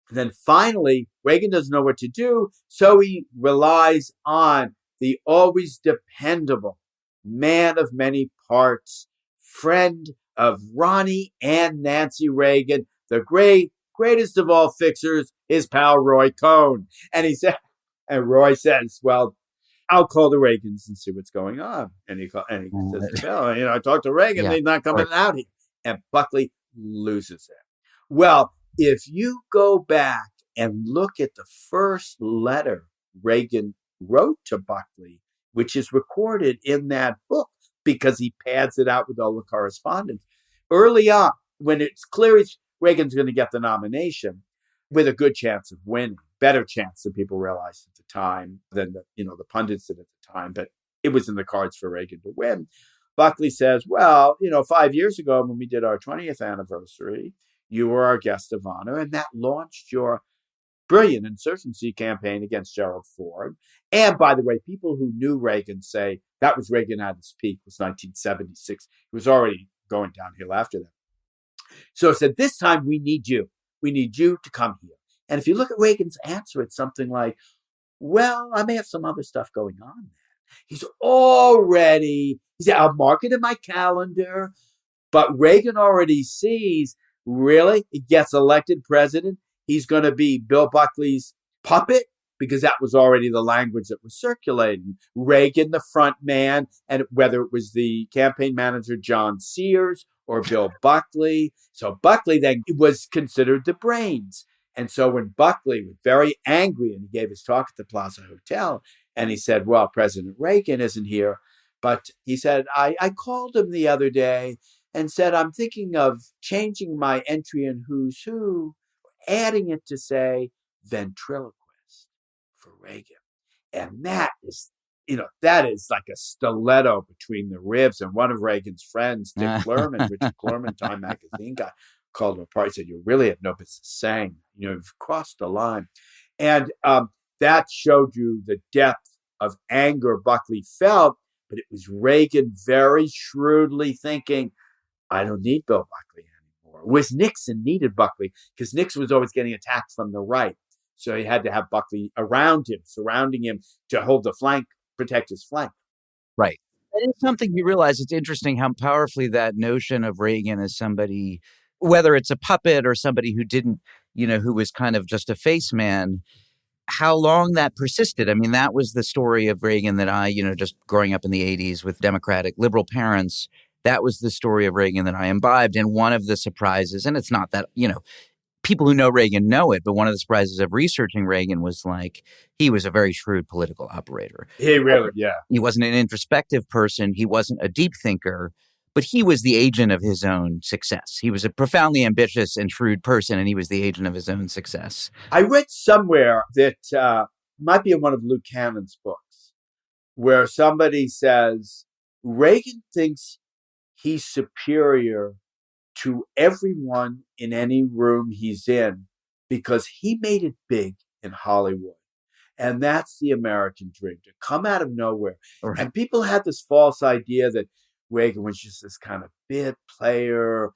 And then finally, Reagan doesn't know what to do. So he relies on the always dependable man of many parts, friend of Ronnie and Nancy Reagan, the greatest of all fixers, his pal Roy Cohn. And Roy says, well, I'll call the Reagans and see what's going on. And he says, well, I talked to Reagan, they're not coming out here. And Buckley loses it. Well, if you go back and look at the first letter Reagan wrote to Buckley, which is recorded in that book because he pads it out with all the correspondence, early on, when it's clear Reagan's going to get the nomination with a good chance of winning, better chance than people realized at the time than the pundits did at the time, but it was in the cards for Reagan to win. Buckley says, well, 5 years ago when we did our 20th anniversary, you were our guest of honor, and that launched your brilliant insurgency campaign against Gerald Ford. And by the way, people who knew Reagan say that was Reagan at his peak, was 1976. He was already going downhill after that. So it said, this time we need you. We need you to come here. And if you look at Reagan's answer, it's something like, well, I may have some other stuff going on there. He said, I'll mark it in my calendar. But Reagan already sees, really, he gets elected president. He's going to be Bill Buckley's puppet, because that was already the language that was circulating. Reagan, the front man, and whether it was the campaign manager, John Sears, or Bill Buckley. So Buckley then was considered the brains. And so when Buckley was very angry and he gave his talk at the Plaza Hotel, and he said, well, President Reagan isn't here. But he said, I called him the other day and said, I'm thinking of changing my entry in Who's Who, adding it to say ventriloquist for Reagan. And that is like a stiletto between the ribs. And one of Reagan's friends, Dick Lerman, Richard Clerman, Time Magazine guy, called him apart. He said, you really have no business saying, you've crossed the line. And that showed you the depth of anger Buckley felt. But it was Reagan very shrewdly thinking, I don't need Bill Buckley anymore. It was Nixon needed Buckley because Nixon was always getting attacked from the right. So he had to have Buckley around him, surrounding him to hold the flank, protect his flank. Right. That is something you realize. It's interesting how powerfully that notion of Reagan as somebody, whether it's a puppet or somebody who didn't, who was kind of just a face man, how long that persisted. I mean, that was the story of Reagan that I, just growing up in the 80s with Democratic liberal parents, that was the story of Reagan that I imbibed. And one of the surprises, and it's not that, people who know Reagan know it, but one of the surprises of researching Reagan was like he was a very shrewd political operator. He really, yeah. He wasn't an introspective person. He wasn't a deep thinker, but he was the agent of his own success. He was a profoundly ambitious and shrewd person, and he was the agent of his own success. I read somewhere that might be in one of Luke Cannon's books, where somebody says Reagan thinks he's superior to everyone in any room he's in because he made it big in Hollywood. And that's the American dream, to come out of nowhere. Right. And people had this false idea that Reagan was just this kind of bit player,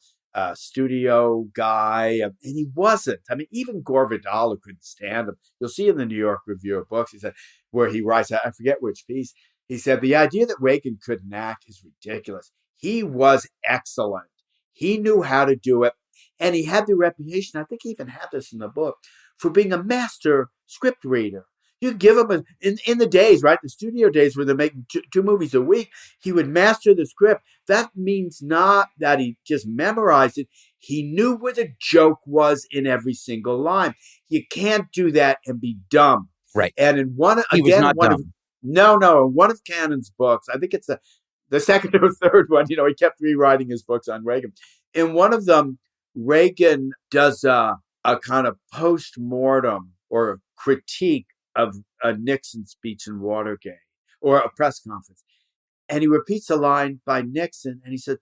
studio guy. And he wasn't. I mean, even Gore Vidal, who couldn't stand him. You'll see in the New York Review of Books, he said, where he writes, I forget which piece, he said, the idea that Reagan couldn't act is ridiculous. He was excellent. He knew how to do it. And he had the reputation, I think he even had this in the book, for being a master script reader. You give him in the days, right? The studio days where they're making two movies a week, he would master the script. That means not that he just memorized it. He knew where the joke was in every single line. You can't do that and be dumb. Right. And in one, he again, was not one dumb. of, no, in one of Cannon's books, I think it's the second or third one, he kept rewriting his books on Reagan. In one of them, Reagan does a kind of post-mortem or critique of a Nixon speech in Watergate or a press conference. And he repeats a line by Nixon and he said,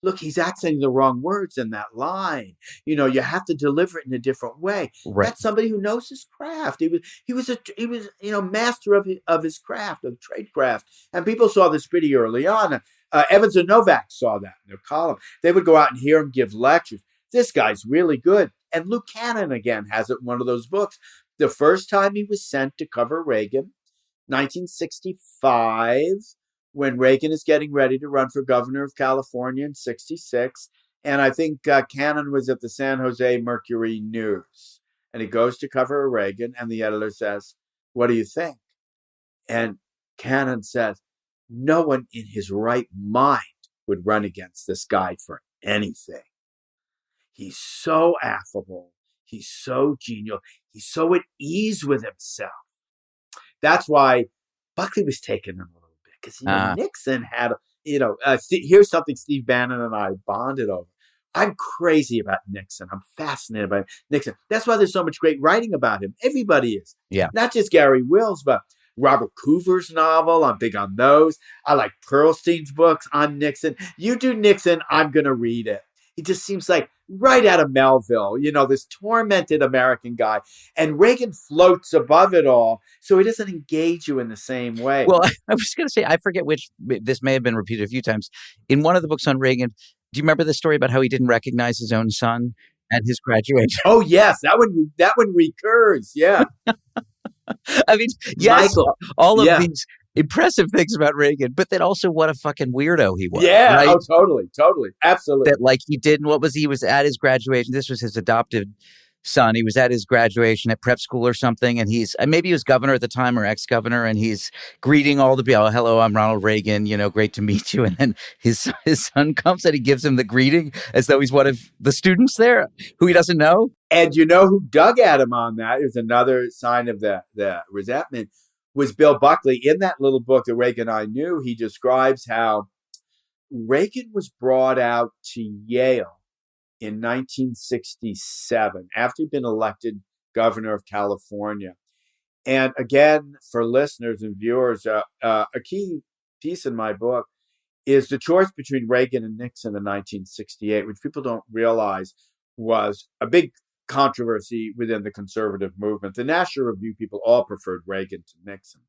look, he's accenting the wrong words in that line. You have to deliver it in a different way. Right. That's somebody who knows his craft. He was master of his craft, of trade craft. And people saw this pretty early on. Evans and Novak saw that in their column. They would go out and hear him give lectures. This guy's really good. And Luke Cannon, again, has it in one of those books. The first time he was sent to cover Reagan, 1965, when Reagan is getting ready to run for governor of California in 66. And I think Cannon was at the San Jose Mercury News. And he goes to cover Reagan, and the editor says, what do you think? And Cannon says, no one in his right mind would run against this guy for anything. He's so affable. He's so genial. He's so at ease with himself. That's why Buckley was taking him a little bit, because Nixon had, here's something Steve Bannon and I bonded over. I'm crazy about Nixon. I'm fascinated by Nixon. That's why there's so much great writing about him. Everybody is. Yeah. Not just Gary Wills, but Robert Coover's novel. I'm big on those. I like Pearlstein's books on Nixon. You do Nixon, I'm going to read it. He just seems like right out of Melville, this tormented American guy. And Reagan floats above it all, so he doesn't engage you in the same way. Well, I was going to say, I forget which, this may have been repeated a few times. In one of the books on Reagan, do you remember the story about how he didn't recognize his own son at his graduation? Oh, yes. That one recurs. Yeah. I mean, yes, Michael. All of these impressive things about Reagan, but then also what a fucking weirdo he was. Yeah, right? Oh, totally. Absolutely. That he was at his graduation. This was his adopted son. He was at his graduation at prep school or something. And maybe he was governor at the time or ex-governor. And he's greeting all the people. Hello, I'm Ronald Reagan. Great to meet you. And then his son comes and he gives him the greeting as though he's one of the students there who he doesn't know. And who dug at him on that? It was another sign of the resentment. Was Bill Buckley. In that little book, The Reagan I Knew, he describes how Reagan was brought out to Yale in 1967 after he'd been elected governor of California. And again, for listeners and viewers, a key piece in my book is the choice between Reagan and Nixon in 1968, which people don't realize was a big controversy within the conservative movement. The National Review people all preferred Reagan to Nixon.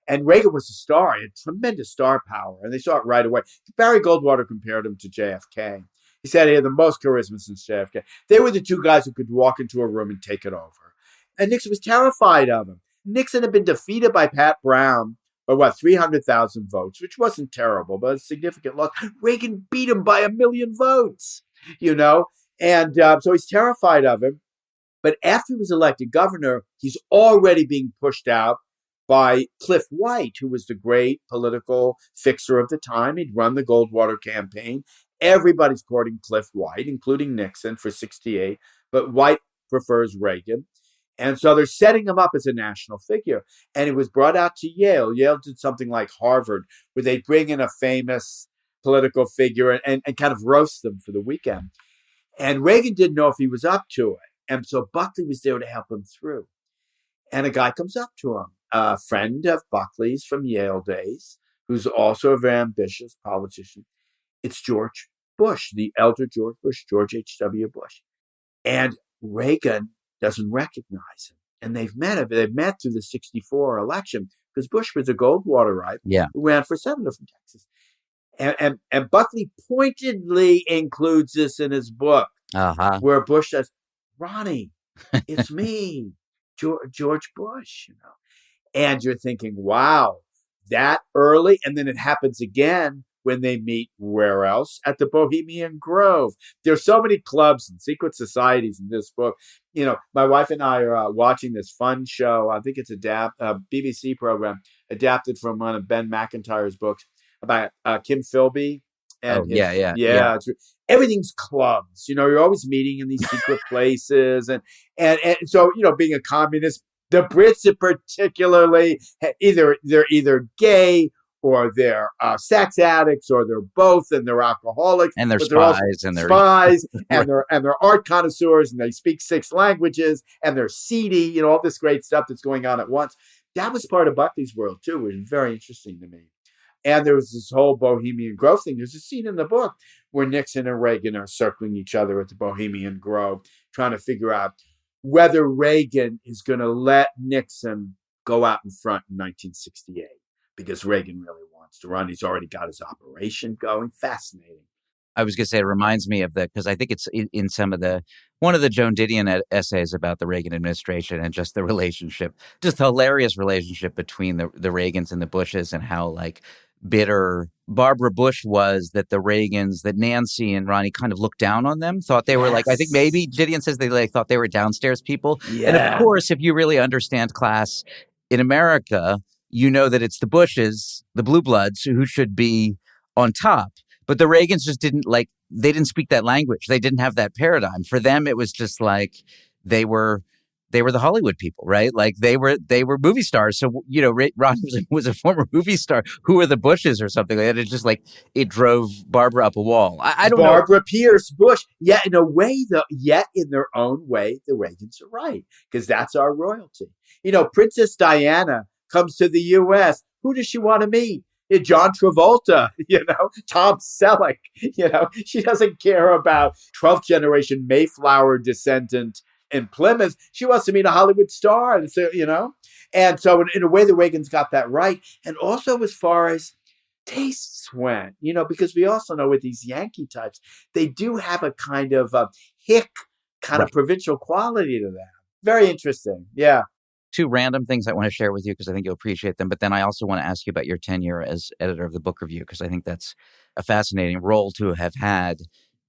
And Reagan was a star. He had tremendous star power, and they saw it right away. Barry Goldwater compared him to JFK. He said he had the most charisma since JFK. They were the two guys who could walk into a room and take it over. And Nixon was terrified of him. Nixon had been defeated by Pat Brown by 300,000 votes, which wasn't terrible, but a significant loss. Reagan beat him by 1 million votes, And so he's terrified of him. But after he was elected governor, he's already being pushed out by Cliff White, who was the great political fixer of the time. He'd run the Goldwater campaign. Everybody's courting Cliff White, including Nixon, for 68. But White prefers Reagan. And so they're setting him up as a national figure. And it was brought out to Yale. Yale did something like Harvard, where they bring in a famous political figure and kind of roast them for the weekend. And Reagan didn't know if he was up to it. And so Buckley was there to help him through. And a guy comes up to him, a friend of Buckley's from Yale days, who's also a very ambitious politician. It's George Bush, the elder George Bush, George H.W. Bush. And Reagan doesn't recognize him. And they've met through the 1964 election, because Bush was a Goldwaterite who ran for senator from Texas. And Buckley pointedly includes this in his book, where Bush says, Ronnie, it's me, George Bush, And you're thinking, wow, that early? And then it happens again when they meet where else? At the Bohemian Grove. There's so many clubs and secret societies in this book. My wife and I are watching this fun show. I think it's a BBC program adapted from one of Ben McIntyre's books about Kim Philby. And everything's clubs. You're always meeting in these secret places. And so, being a communist, the Brits particularly, they're either gay or they're sex addicts, or they're both, and they're alcoholics, and they're spies, and they're art connoisseurs, and they speak 6 languages, and they're seedy, all this great stuff that's going on at once. That was part of Buckley's world too, which was very interesting to me. And there was this whole Bohemian Grove thing. There's a scene in the book where Nixon and Reagan are circling each other at the Bohemian Grove, trying to figure out whether Reagan is going to let Nixon go out in front in 1968, because Reagan really wants to run. He's already got his operation going. Fascinating. I was going to say, it reminds me of because I think it's in some of one of the Joan Didion essays about the Reagan administration, and just the relationship, just the hilarious relationship between the Reagans and the Bushes, and how bitter Barbara Bush was that the Reagans, that Nancy and Ronnie kind of looked down on them, thought they were I think maybe Didion says they thought they were downstairs people. Yeah. And of course, if you really understand class in America, that it's the Bushes, the blue bloods, who should be on top. But the Reagans just didn't they didn't speak that language. They didn't have that paradigm. For them, it was just they were the Hollywood people, right? They were movie stars. So, Ron was a former movie star. Who are the Bushes or something like that? It's just it drove Barbara up a wall. I don't know. Barbara Pierce Bush. Yeah, in a way, yet in their own way, the Reagans are right, because that's our royalty. Princess Diana comes to the U.S. Who does she want to meet? John Travolta, Tom Selleck, she doesn't care about 12th generation Mayflower descendant in Plymouth. She wants to meet a Hollywood star. And so, and so in a way, the Reagans got that right. And also as far as tastes went, because we also know with these Yankee types, they do have a kind of hick kind of provincial quality to them. Very interesting. Yeah. 2 random things I want to share with you, because I think you'll appreciate them. But then I also want to ask you about your tenure as editor of the Book Review, because I think that's a fascinating role to have had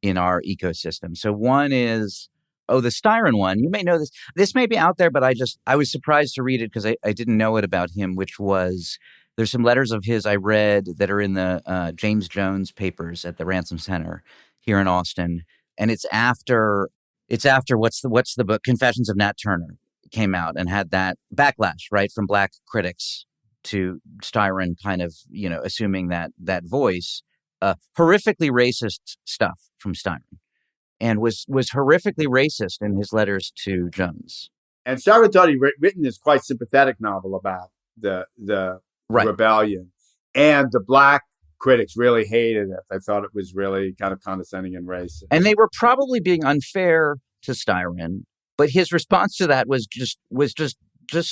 in our ecosystem. So one is, the Styron one. You may know this. This may be out there, but I was surprised to read it, because I didn't know it about him, which was, there's some letters of his I read that are in the James Jones papers at the Ransom Center here in Austin. And it's after what's the book, Confessions of Nat Turner, came out, and had that backlash, right, from Black critics to Styron kind of, assuming that voice, horrifically racist stuff from Styron, and was horrifically racist in his letters to Jones. And Styron thought he'd written this quite sympathetic novel about the rebellion, and the Black critics really hated it. They thought it was really kind of condescending and racist. And they were probably being unfair to Styron, but his response to that was just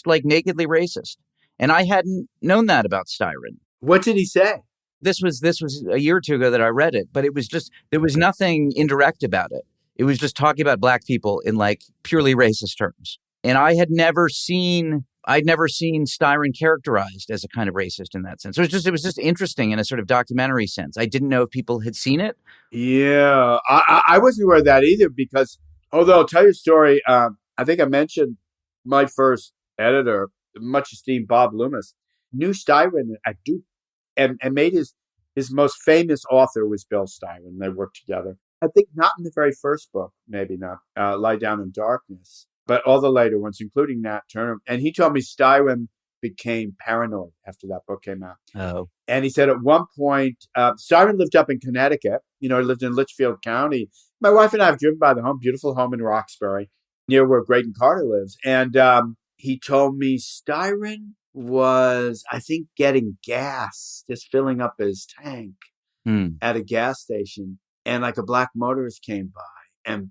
nakedly racist. And I hadn't known that about Styron. What did he say? This was a year or 2 ago that I read it, but it was there was nothing indirect about it. It was just talking about Black people in purely racist terms. And I'd never seen Styron characterized as a kind of racist in that sense. So it was just interesting in a sort of documentary sense. I didn't know if people had seen it. Yeah, I wasn't aware of that either, because although I'll tell you a story, I think I mentioned my first editor, much esteemed Bob Loomis, knew Styron at Duke, and made his most famous author was Bill Styron. They worked together. I think not in the very first book, maybe not, Lie Down in Darkness, but all the later ones, including Nat Turner. And he told me Styrham became paranoid after that book came out. Oh. And he said at one point, Styrham lived up in Connecticut. He lived in Litchfield County. My wife and I have driven by the home, beautiful home in Roxbury, near where Graydon Carter lives. And he told me Styrham was, I think, getting gas, just filling up his tank at a gas station. And like a black motorist came by, and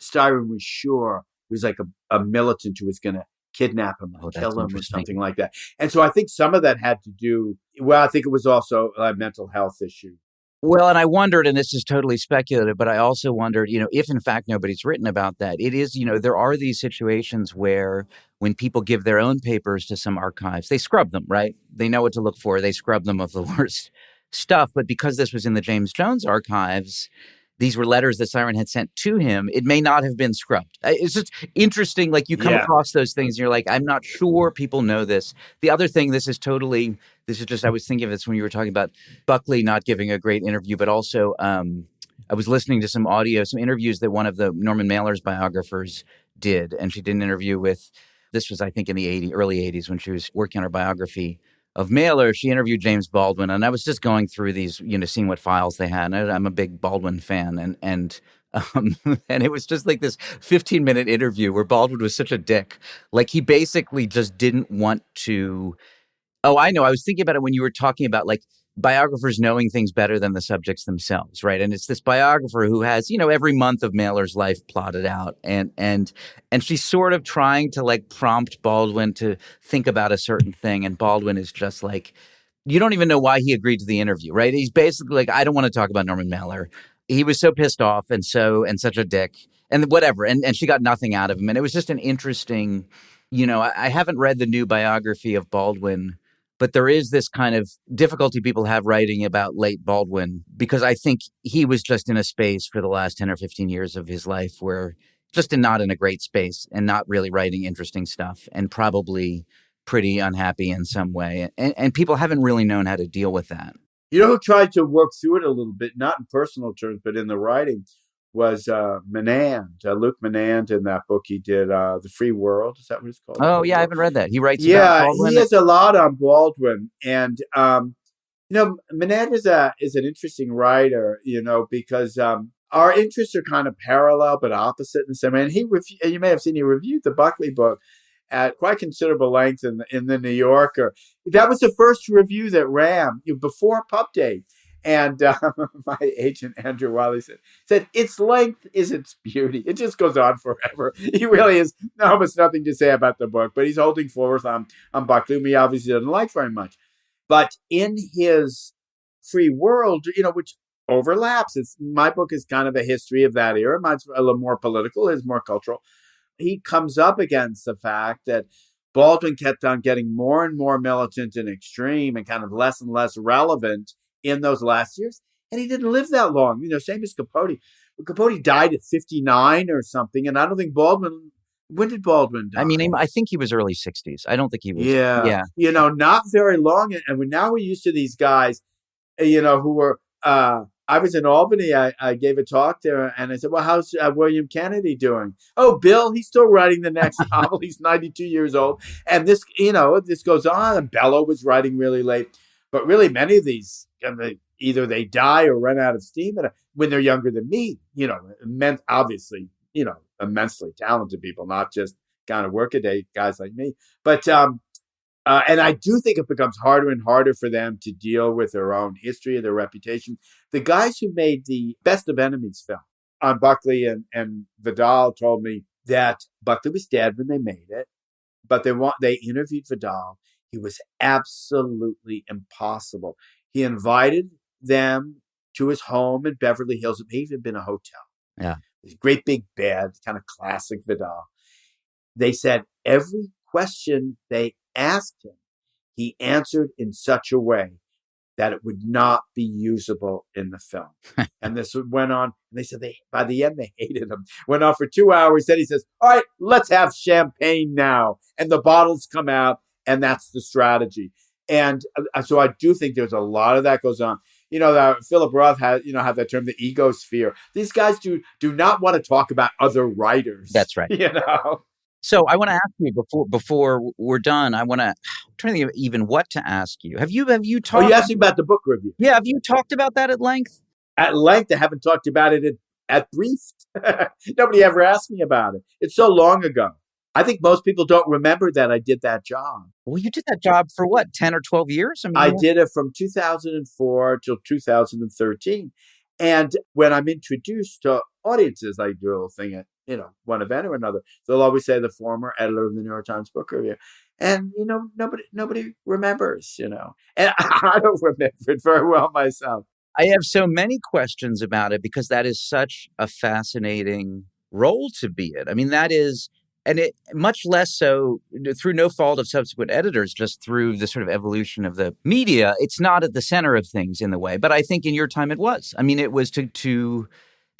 Styrham was sure it was like a militant who was going to kidnap him or kill him or something like that. And so I think some of that had to do, I think it was also a mental health issue. Well, and I wondered, and this is totally speculative, but I also wondered, if in fact nobody's written about that, it is, there are these situations where when people give their own papers to some archives, they scrub them, right? They know what to look for. They scrub them of the worst stuff. But because this was in the James Jones archives, these were letters that Siren had sent to him. It may not have been scrubbed. It's just interesting. Like you come across those things and you're like, I'm not sure people know this. The other thing, I was thinking of this when you were talking about Buckley not giving a great interview, but also I was listening to some interviews that one of the Norman Mailer's biographers did. And she did an interview this was, I think, in the early 80s when she was working on her biography of Mailer. She interviewed James Baldwin, and I was just going through these, seeing what files they had. And I'm a big Baldwin fan, and it was just like this 15-minute interview where Baldwin was such a dick. Like he basically just didn't want to. Oh, I know. I was thinking about it when you were talking about like biographers knowing things better than the subjects themselves, right? And it's this biographer who has, every month of Mailer's life plotted out, and she's sort of trying to like prompt Baldwin to think about a certain thing, and Baldwin is just like, you don't even know why he agreed to the interview, right? He's basically like, I don't want to talk about Norman Mailer. He was so pissed off and such a dick and whatever, and she got nothing out of him, and it was just an interesting, I haven't read the new biography of Baldwin. But there is this kind of difficulty people have writing about late Baldwin, because I think he was just in a space for the last 10 or 15 years of his life where not in a great space and not really writing interesting stuff and probably pretty unhappy in some way. And people haven't really known how to deal with that. Who tried to work through it a little bit, not in personal terms, but in the writing, was Menand, Luke Menand. In that book he did, The Free World. Is that what it's called? Oh, yeah, I haven't read that. He writes about Baldwin. He has a lot on Baldwin. And, Menand is an interesting writer, because our interests are kind of parallel but opposite in some way. And you may have seen, he reviewed the Buckley book at quite considerable length in the New Yorker. That was the first review that ran before Pub Day. And my agent, Andrew Wiley, said, its length is its beauty. It just goes on forever. He really has almost nothing to say about the book, but he's holding forth on Buckley, whom he obviously doesn't like very much. But in his Free World, which overlaps, my book is kind of a history of that era. Mine's a little more political, his more cultural. He comes up against the fact that Baldwin kept on getting more and more militant and extreme and kind of less and less relevant in those last years. And he didn't live that long, same as Capote. Capote died at 59 or something. And I don't think when did Baldwin die? I mean, I think he was early 60s. I don't think he was. Yeah. Not very long. And now we're used to these guys, who were, I was in Albany. I gave a talk there and I said, well, how's William Kennedy doing? Oh, Bill, he's still writing the next novel. He's 92 years old. And this, this goes on. And Bellow was writing really late. But really, many of these, either they die or run out of steam when they're younger than me, obviously, immensely talented people, not just kind of workaday guys like me. But, and I do think it becomes harder and harder for them to deal with their own history, their reputation. The guys who made the Best of Enemies film on Buckley and Vidal told me that Buckley was dead when they made it, but they interviewed Vidal. He was absolutely impossible. He invited them to his home in Beverly Hills. It may even have been a hotel. Yeah. Great big bed, kind of classic Vidal. They said every question they asked him, he answered in such a way that it would not be usable in the film. And this went on. And they said by the end, they hated him. Went on for 2 hours. Then he says, all right, let's have champagne now. And the bottles come out. And that's the strategy. And so I do think there's a lot of that goes on. Philip Roth had that term, the egosphere. These guys do not want to talk about other writers. That's right. So I want to ask you before we're done. I'm trying to think of even what to ask you. Have you talked? Oh, you asked me about the book review. Yeah, have you talked about that at length? At length, I haven't talked about it at brief. Nobody ever asked me about it. It's so long ago. I think most people don't remember that I did that job. Well, you did that job for what, 10 or 12 years? I did it from 2004 till 2013. And when I'm introduced to audiences, I do a little thing at, one event or another. They'll always say the former editor of the New York Times Book Review. And, nobody remembers, And I don't remember it very well myself. I have so many questions about it because that is such a fascinating role to be in. I mean, that is... And it much less so through no fault of subsequent editors, just through the sort of evolution of the media. It's not at the center of things in the way, but I think in your time it was. I mean, it was to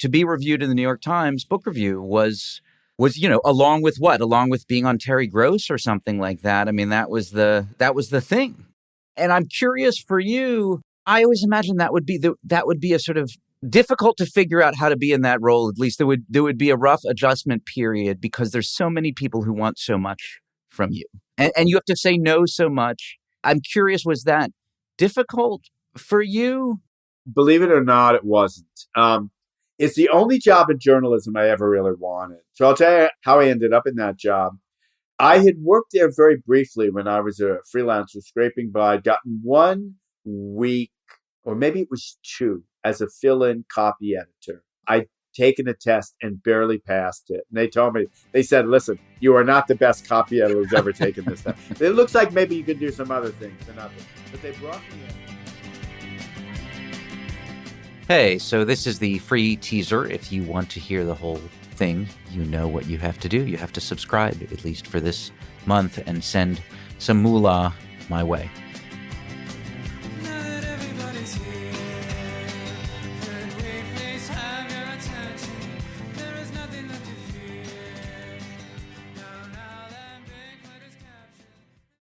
be reviewed in the New York Times Book Review was along with what? Along with being on Terry Gross or something like that. I mean, that was the thing. And I'm curious for you. I always imagine that would be a sort of difficult to figure out how to be in that role. At least there would be a rough adjustment period because there's so many people who want so much from you, and you have to say no so much. I'm curious, was that difficult for you? Believe it or not, it wasn't. It's the only job in journalism I ever really wanted. So I'll tell you how I ended up in that job. I had worked there very briefly when I was a freelancer scraping by. I'd gotten 1 week, or maybe it was 2, as a fill-in copy editor. I'd taken a test and barely passed it. And they said, listen, you are not the best copy editor who's ever taken this test. It looks like maybe you could do some other things. But they brought me in. Hey, so this is the free teaser. If you want to hear the whole thing, you know what you have to do. You have to subscribe, at least for this month, and send some moolah my way.